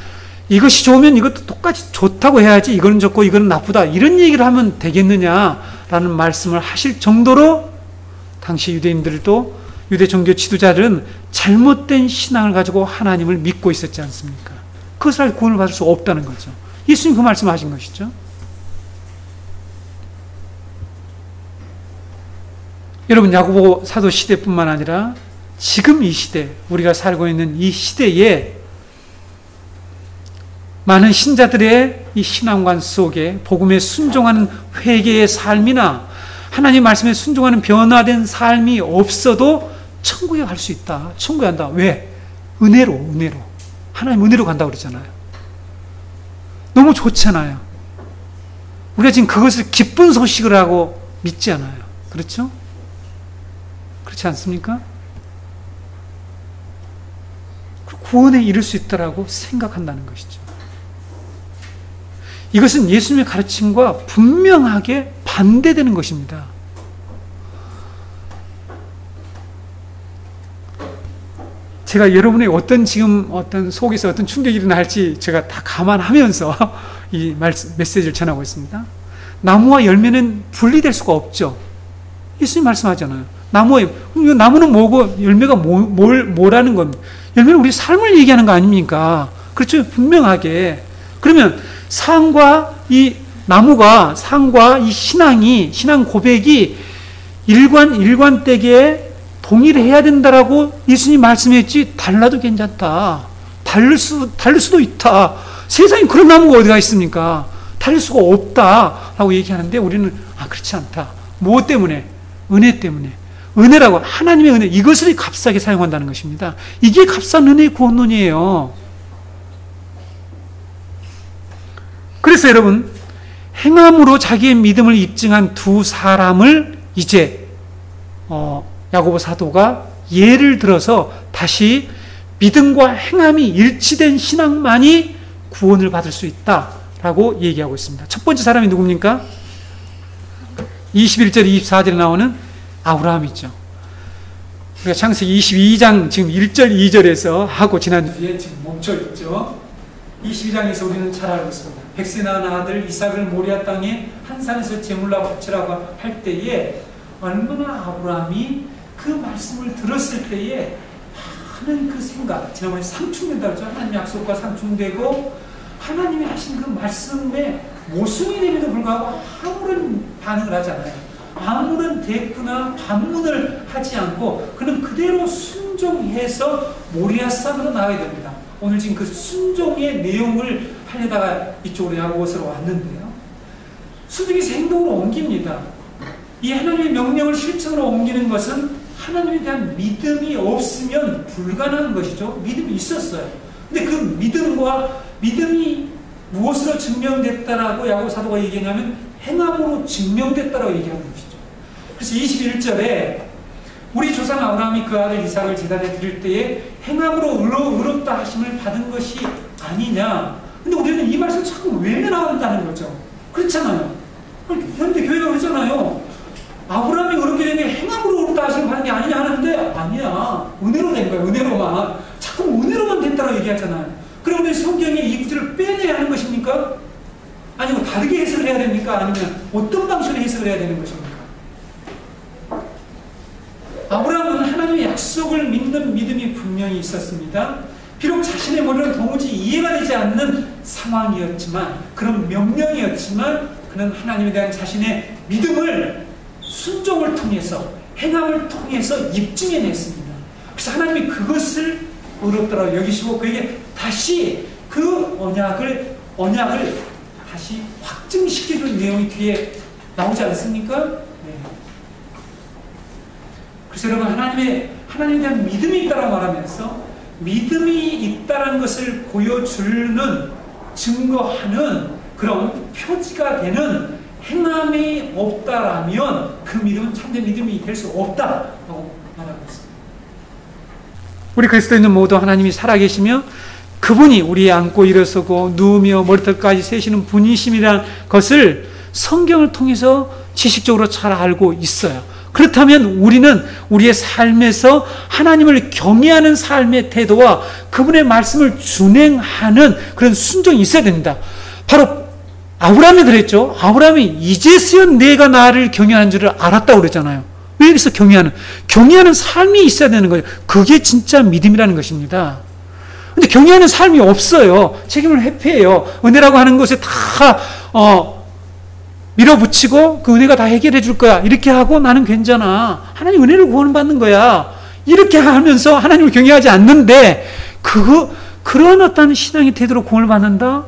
이것이 좋으면 이것도 똑같이 좋다고 해야지 이거는 좋고 이거는 나쁘다 이런 얘기를 하면 되겠느냐라는 말씀을 하실 정도로 당시 유대인들도 유대 종교 지도자들은 잘못된 신앙을 가지고 하나님을 믿고 있었지 않습니까? 그것을 가지고 구원을 받을 수 없다는 거죠. 예수님 그 말씀을 하신 것이죠. 여러분, 야고보 사도 시대뿐만 아니라 지금 이 시대, 우리가 살고 있는 이 시대에 많은 신자들의 이 신앙관 속에 복음에 순종하는 회개의 삶이나 하나님 말씀에 순종하는 변화된 삶이 없어도 천국에 갈 수 있다. 천국에 간다. 왜? 은혜로. 하나님 은혜로 간다고 그러잖아요. 너무 좋잖아요. 우리가 지금 그것을 기쁜 소식을 하고 믿지 않아요. 그렇죠? 그렇지 않습니까? 구원에 이를 수 있다라고 생각한다는 것이죠. 이것은 예수님의 가르침과 분명하게 반대되는 것입니다. 제가 여러분의 어떤 속에서 어떤 충격이 일어날지 제가 다 감안하면서 이 메시지를 전하고 있습니다. 나무와 열매는 분리될 수가 없죠. 예수님 말씀하잖아요. 나무는 뭐고 열매가 뭐라는 겁니다. 열매는 우리 삶을 얘기하는 거 아닙니까? 그렇죠? 분명하게. 그러면 상과 이 신앙 고백이 일관되게 동일해야 된다라고 예수님 말씀했지, 달라도 괜찮다. 다를 수도 있다. 세상에 그런 나무가 어디가 있습니까? 다를 수가 없다라고 얘기하는데 우리는 그렇지 않다. 무엇 때문에? 은혜 때문에. 은혜라고, 하나님의 은혜, 이것을 값싸게 사용한다는 것입니다. 이게 값싼 은혜의 구원론이에요. 그래서 여러분, 행함으로 자기의 믿음을 입증한 두 사람을 이제 야고보 사도가 예를 들어서 다시 믿음과 행함이 일치된 신앙만이 구원을 받을 수 있다라고 얘기하고 있습니다. 첫 번째 사람이 누굽니까? 21절, 24절에 나오는 아브라함이죠. 우리가 창세기 22장 지금 1절, 2절에서 하고 지난주에 지금 멈춰있죠. 22장에서 우리는 잘 알고 있습니다. 백세 낳은 아들 이삭을 모리아 땅에 한 산에서 제물로 바치라고 할 때에 얼마나 아브라함이 그 말씀을 들었을 때에 많은 그 생각, 지난번에 상충된다고 했죠. 하나님 약속과 상충되고 하나님이 하신 그 말씀에 모순이 됨에도 불구하고 아무런 반응을 하지 않아요. 아무런 대꾸나 반문을 하지 않고 그는 그대로 순종해서 모리아 산으로 나가야 됩니다. 오늘 지금 그 순종의 내용을 하려다가 이쪽으로 야고보서로 왔는데요. 순종에서 행동으로 옮깁니다. 이 하나님의 명령을 실천으로 옮기는 것은 하나님에 대한 믿음이 없으면 불가능한 것이죠. 믿음이 있었어요. 근데 그 믿음이 무엇으로 증명됐다라고 야고보 사도가 얘기하냐면 행함으로 증명됐다라고 얘기하는 것이죠. 그래서 21절에 우리 조상 아브라함이 그 아들 이삭을 제단에 드릴 때에 행함으로 의롭다 하심을 받은 것이 아니냐. 근데 우리는 이 말씀 자꾸 외면한다는 거죠. 그렇잖아요. 현대 교회가 그러잖아요. 아브라함이 그렇게 된 게 행함으로 의롭다 하심을 받은 게 아니냐 하는데 아니야. 은혜로 된 거야. 은혜로만. 자꾸 은혜로만 됐다고 얘기하잖아요. 그러면 성경에 이 구절을 빼내야 하는 것입니까? 아니면 다르게 해석을 해야 됩니까? 아니면 어떤 방식으로 해석을 해야 되는 것입니까? 아브라함은 하나님의 약속을 믿는 믿음이 분명히 있었습니다. 비록 자신의 머리로 도무지 이해가 되지 않는 상황이었지만, 그런 명령이었지만 그는 하나님에 대한 자신의 믿음을 순종을 통해서, 행함을 통해서 입증해냈습니다. 그래서 하나님이 그것을 의롭다고 여기시고 그에게 다시 그 언약을 다시 확증시켜준 내용이 뒤에 나오지 않습니까? 네. 그래서 여러분, 하나님에 대한 믿음이 있다고 말하면서 믿음이 있다는 것을 보여주는, 증거하는 그런 표지가 되는 행함이 없다라면 그 믿음은 참된 믿음이 될 수 없다라고 말하고 있습니다. 우리 그리스도인은 모두 하나님이 살아계시며 그분이 우리의 안고 일어서고 누우며 머리털까지 세시는 분이심이라는 것을 성경을 통해서 지식적으로 잘 알고 있어요. 그렇다면 우리는 우리의 삶에서 하나님을 경외하는 삶의 태도와 그분의 말씀을 준행하는 그런 순종이 있어야 됩니다. 바로 아브라함이 그랬죠. 아브라함이 이제서야 내가 나를 경외하는 줄을 알았다고 그랬잖아요. 왜 그래서 경외하는 삶이 있어야 되는 거예요. 그게 진짜 믿음이라는 것입니다. 근데 경외하는 삶이 없어요. 책임을 회피해요. 은혜라고 하는 것에 다 밀어붙이고 그 은혜가 다 해결해 줄 거야. 이렇게 하고 나는 괜찮아. 하나님 은혜를 구원받는 거야. 이렇게 하면서 하나님을 경외하지 않는데 그런 어떤 신앙의 태도로 구원을 받는다?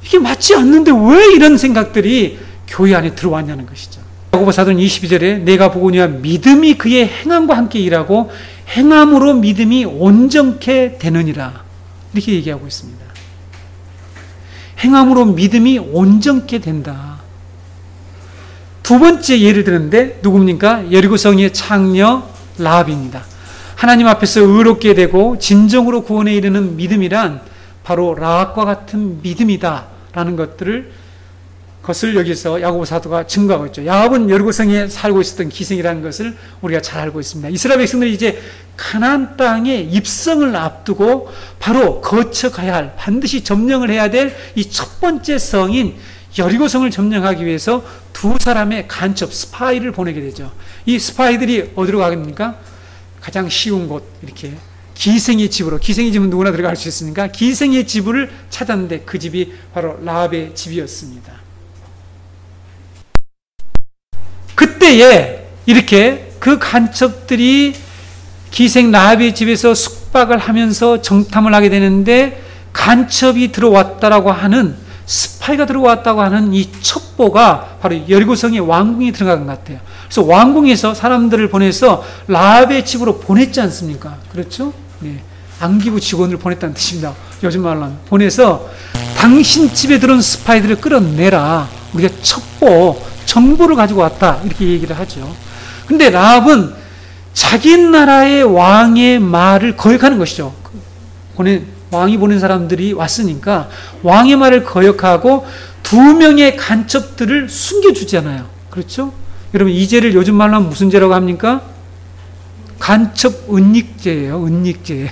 이게 맞지 않는데 왜 이런 생각들이 교회 안에 들어왔냐는 것이죠. 야고보 사도는 22절에 내가 보고니와 믿음이 그의 행함과 함께 일하고 행함으로 믿음이 온전케 되느니라. 이렇게 얘기하고 있습니다. 행함으로 믿음이 온전케 된다. 두 번째 예를 드는데 누굽니까? 여리고성의 창녀 라합입니다. 하나님 앞에서 의롭게 되고 진정으로 구원에 이르는 믿음이란 바로 라합과 같은 믿음이다라는 것을 여기서 야고보 사도가 증거하고 있죠. 라합은 여리고성에 살고 있었던 기생이라는 것을 우리가 잘 알고 있습니다. 이스라엘 백성들이 이제 가나안 땅에 입성을 앞두고 바로 거쳐가야 할, 반드시 점령을 해야 될 이 첫 번째 성인 여리고성을 점령하기 위해서 두 사람의 간첩, 스파이를 보내게 되죠. 이 스파이들이 어디로 가겠습니까? 가장 쉬운 곳, 이렇게 기생의 집으로. 기생의 집은 누구나 들어갈 수 있으니까 기생의 집을 찾았는데 그 집이 바로 라합의 집이었습니다. 그때에 이렇게 그 간첩들이 기생 라합의 집에서 숙박을 하면서 정탐을 하게 되는데 간첩이 들어왔다라고 하는, 스파이가 들어왔다고 하는 이 첩보가 바로 여리고성의 왕궁에 들어간 것 같아요. 그래서 왕궁에서 사람들을 보내서 라합의 집으로 보냈지 않습니까? 그렇죠? 네. 안기부 직원을 보냈다는 뜻입니다. 요즘 말로 하면. 보내서 당신 집에 들어온 스파이들을 끌어내라. 우리가 첩보, 정보를 가지고 왔다. 이렇게 얘기를 하죠. 근데 라합은 자기 나라의 왕의 말을 거역하는 것이죠. 왕이 보낸 사람들이 왔으니까 왕의 말을 거역하고 두 명의 간첩들을 숨겨주잖아요. 그렇죠? 여러분, 이 죄를 요즘 말로 하면 무슨 죄라고 합니까? 간첩 은닉죄예요. 은닉죄.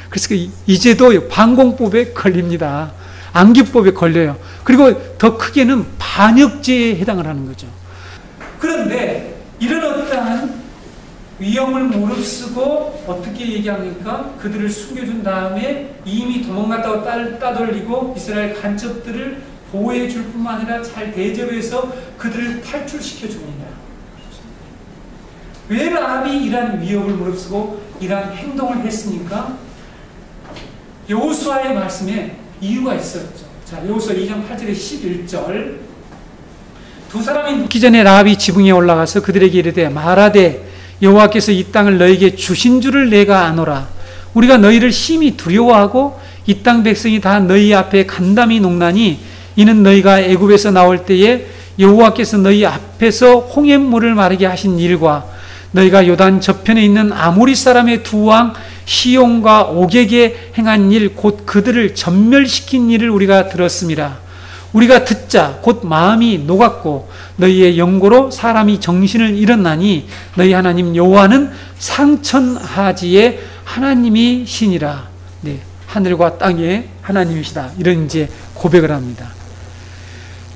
그래서 이 죄도 반공법에 걸립니다. 안기법에 걸려요. 그리고 더 크게는 반역죄에 해당을 하는 거죠. 그런데 이런 어떠한 위험을 무릅쓰고 어떻게 얘기합니까? 그들을 숨겨준 다음에 이미 도망갔다고 따돌리고 이스라엘 간첩들을 보호해 줄 뿐만 아니라 잘 대접해서 그들을 탈출시켜 줍니다. 왜 라합이 이러한 위협을 무릅쓰고 이러한 행동을 했습니까? 여호수아의 말씀에 이유가 있었죠. 자, 여호수아 2장 8절에 11절. 두 사람이 눕기 전에 라합이 지붕에 올라가서 그들에게 이르되 말하되 여호와께서 이 땅을 너에게 주신 줄을 내가 아노라. 우리가 너희를 심히 두려워하고 이 땅 백성이 다 너희 앞에 간담이 녹나니 이는 너희가 애굽에서 나올 때에 여호와께서 너희 앞에서 홍해물을 마르게 하신 일과 너희가 요단 저편에 있는 아모리 사람의 두 왕 시온과 옥에게 행한 일 곧 그들을 전멸시킨 일을 우리가 들었음이라. 우리가 듣자 곧 마음이 녹았고 너희의 영고로 사람이 정신을 잃었나니 너희 하나님 여호와는 상천하지의 하나님이시니라. 네, 하늘과 땅의 하나님이시다. 이런 이제 고백을 합니다.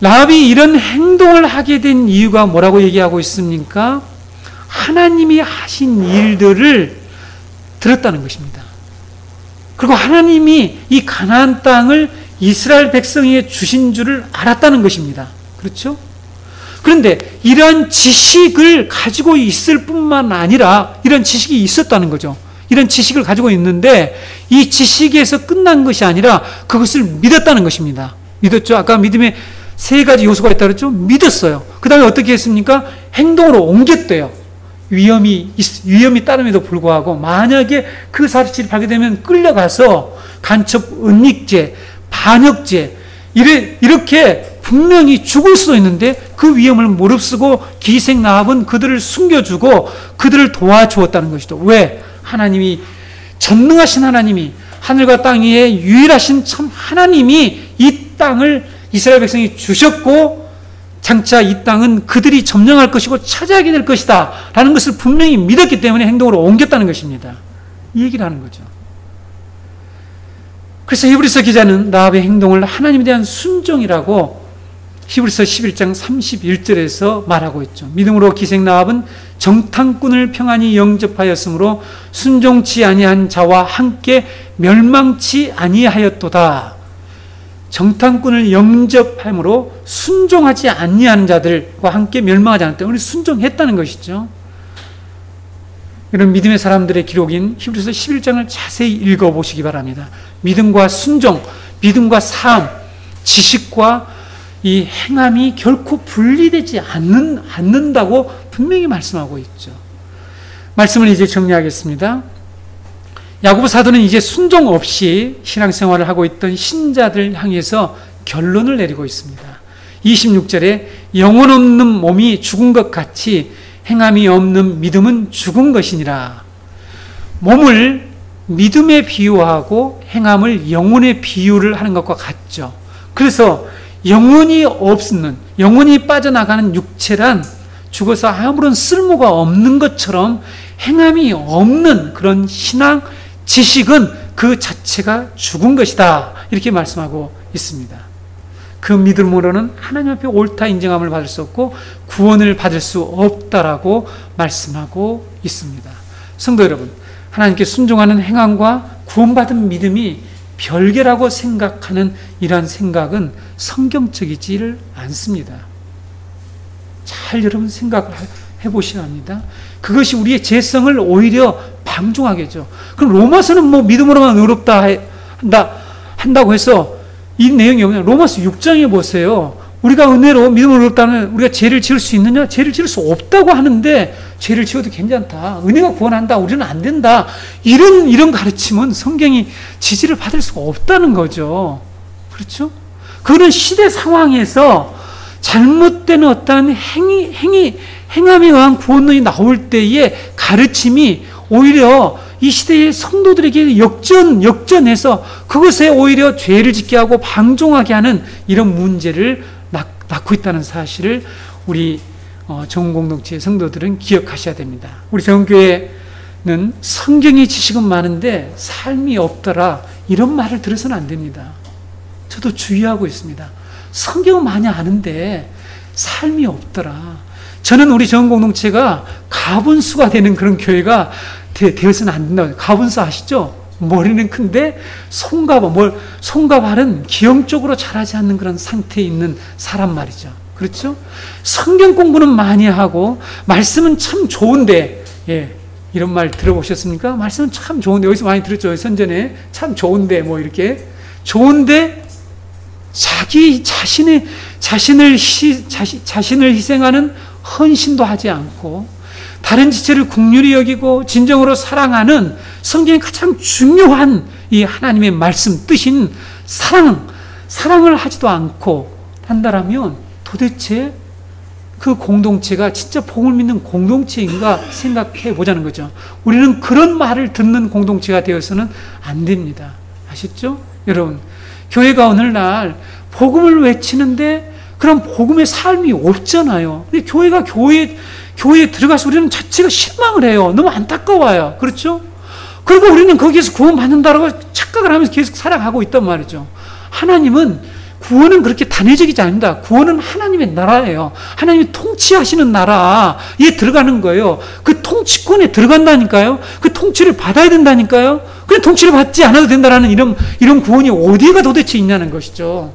라합이 이런 행동을 하게 된 이유가 뭐라고 얘기하고 있습니까? 하나님이 하신 일들을 들었다는 것입니다. 그리고 하나님이 이 가나안 땅을 이스라엘 백성에게 주신 줄을 알았다는 것입니다. 그렇죠? 그런데 이러한 지식을 가지고 있을 뿐만 아니라 이런 지식이 있었다는 거죠. 이런 지식을 가지고 있는데 이 지식에서 끝난 것이 아니라 그것을 믿었다는 것입니다. 믿었죠? 아까 믿음에 세 가지 요소가 있다고 그랬죠? 믿었어요. 그 다음에 어떻게 했습니까? 행동으로 옮겼대요. 위험이 따름에도 불구하고 만약에 그 사실이 발견되면 끌려가서 간첩 은닉죄, 반역죄 이렇게 분명히 죽을 수도 있는데 그 위험을 무릅쓰고 기생 라합은 그들을 숨겨주고 그들을 도와주었다는 것이죠. 왜? 하나님이 전능하신 하나님이 하늘과 땅 위에 유일하신 참 하나님이 이 땅을 이스라엘 백성이 주셨고 장차 이 땅은 그들이 점령할 것이고 차지하게 될 것이다 라는 것을 분명히 믿었기 때문에 행동으로 옮겼다는 것입니다. 이 얘기를 하는 거죠. 그래서 히브리서 기자는 라합의 행동을 하나님에 대한 순종이라고 히브리서 11장 31절에서 말하고 있죠. 믿음으로 기생 라합은 정탐꾼을 평안히 영접하였으므로 순종치 아니한 자와 함께 멸망치 아니하였도다. 정탐꾼을 영접함으로 순종하지 아니하는 자들과 함께 멸망하지 않았다. 우리 순종했다는 것이죠. 이런 믿음의 사람들의 기록인 히브리서 11장을 자세히 읽어보시기 바랍니다. 믿음과 순종, 믿음과 삶, 지식과 이 행함이 결코 분리되지 않는다고 분명히 말씀하고 있죠. 말씀을 이제 정리하겠습니다. 야고보 사도는 이제 순종 없이 신앙생활을 하고 있던 신자들 향해서 결론을 내리고 있습니다. 26절에 영혼 없는 몸이 죽은 것 같이 행함이 없는 믿음은 죽은 것이니라. 몸을 믿음에 비유하고 행함을 영혼에 비유를 하는 것과 같죠. 그래서 영혼이 빠져나가는 육체란 죽어서 아무런 쓸모가 없는 것처럼 행함이 없는 그런 신앙, 지식은 그 자체가 죽은 것이다. 이렇게 말씀하고 있습니다. 그 믿음으로는 하나님 앞에 옳다 인정함을 받을 수 없고 구원을 받을 수 없다라고 말씀하고 있습니다. 성도 여러분, 하나님께 순종하는 행함과 구원받은 믿음이 별개라고 생각하는 이러한 생각은 성경적이지를 않습니다. 잘 여러분 생각을 해보셔야 합니다. 그것이 우리의 죄성을 오히려 방종하게 하죠. 그럼 로마서는 뭐 믿음으로만 의롭다 한다고 해서 이 내용이 뭐냐? 로마서 6장에 보세요. 우리가 은혜로 믿음으로 의롭다면 우리가 죄를 지을 수 있느냐? 죄를 지을 수 없다고 하는데 죄를 지어도 괜찮다. 은혜가 구원한다. 우리는 안 된다. 이런 가르침은 성경이 지지를 받을 수가 없다는 거죠. 그렇죠? 그런 시대 상황에서 잘못된 어떤 행함에 의한 구원론이 나올 때의 가르침이 오히려 이 시대의 성도들에게 역전해서 그것에 오히려 죄를 짓게 하고 방종하게 하는 이런 문제를 낳고 있다는 사실을 우리 정공동체의 성도들은 기억하셔야 됩니다. 우리 정교회는 성경의 지식은 많은데 삶이 없더라 이런 말을 들어서는 안 됩니다. 저도 주의하고 있습니다. 성경은 많이 아는데 삶이 없더라. 저는 우리 정공동체가 가분수가 되는 그런 교회가 되어서는 안 된다고. 가분수 아시죠? 머리는 큰데 손과 발은 기형적으로 자라지 않는 그런 상태에 있는 사람 말이죠. 그렇죠? 성경 공부는 많이 하고 말씀은 참 좋은데, 이런 말 들어보셨습니까? 말씀은 참 좋은데, 여기서 많이 들었죠. 선전에 참 좋은데 이렇게 좋은데 자신을 희생하는 헌신도 하지 않고 다른 지체를 긍휼히 여기고 진정으로 사랑하는 성경의 가장 중요한 이 하나님의 말씀 뜻인 사랑을 하지도 않고 한다라면 도대체 그 공동체가 진짜 복음을 믿는 공동체인가 생각해 보자는 거죠. 우리는 그런 말을 듣는 공동체가 되어서는 안 됩니다. 아셨죠? 여러분, 교회가 오늘날 복음을 외치는데 그런 복음의 삶이 없잖아요. 근데 교회에 들어가서 우리는 자체가 실망을 해요. 너무 안타까워요. 그렇죠? 그리고 우리는 거기에서 구원받는다라고 착각을 하면서 계속 살아가고 있단 말이죠. 구원은 그렇게 단회적이지 않습니다. 구원은 하나님의 나라예요. 하나님이 통치하시는 나라에 들어가는 거예요. 그 통치권에 들어간다니까요. 그 통치를 받아야 된다니까요. 그래, 통치를 받지 않아도 된다라는 이런 구원이 어디가 도대체 있냐는 것이죠.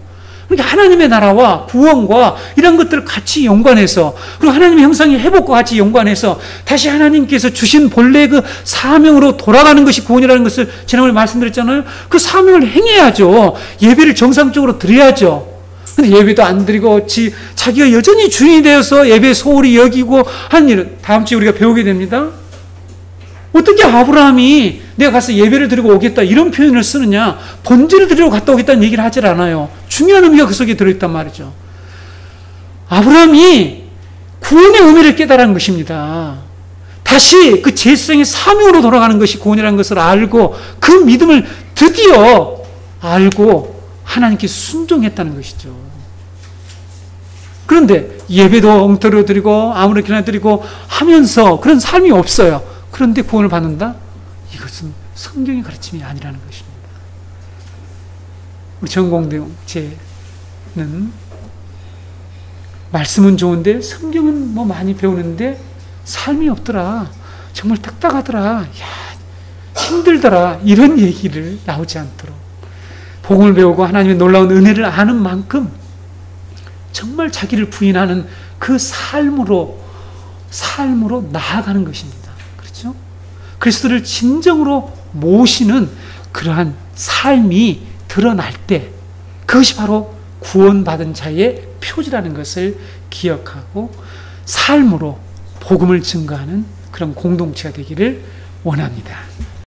그러니까 하나님의 나라와 구원과 이런 것들을 같이 연관해서, 그리고 하나님의 형상의 회복과 같이 연관해서 다시 하나님께서 주신 본래 그 사명으로 돌아가는 것이 구원이라는 것을 지난번에 말씀드렸잖아요. 그 사명을 행해야죠. 예배를 정상적으로 드려야죠. 근데 예배도 안 드리고 자기가 여전히 주인이 되어서 예배 소홀히 여기고 하는 일은 다음 주에 우리가 배우게 됩니다. 어떻게 아브라함이 내가 가서 예배를 드리고 오겠다 이런 표현을 쓰느냐? 번제를 드리러 갔다 오겠다는 얘기를 하질 않아요. 중요한 의미가 그 속에 들어있단 말이죠. 아브라함이 구원의 의미를 깨달은 것입니다. 다시 그 제사장의 사명으로 돌아가는 것이 구원이라는 것을 알고 그 믿음을 드디어 알고 하나님께 순종했다는 것이죠. 그런데 예배도 엉터리로 드리고 아무렇게나 드리고 하면서 그런 삶이 없어요. 그런데 구원을 받는다? 이것은 성경의 가르침이 아니라는 것입니다. 우리 전공동체는 말씀은 좋은데 성경은 많이 배우는데 삶이 없더라. 정말 딱딱하더라. 야, 힘들더라. 이런 얘기를 나오지 않도록 복음을 배우고 하나님의 놀라운 은혜를 아는 만큼 정말 자기를 부인하는 그 삶으로 나아가는 것입니다. 그렇죠? 그리스도를 진정으로 모시는 그러한 삶이 드러날 때 그것이 바로 구원받은 자의 표지라는 것을 기억하고 삶으로 복음을 증거하는 그런 공동체가 되기를 원합니다.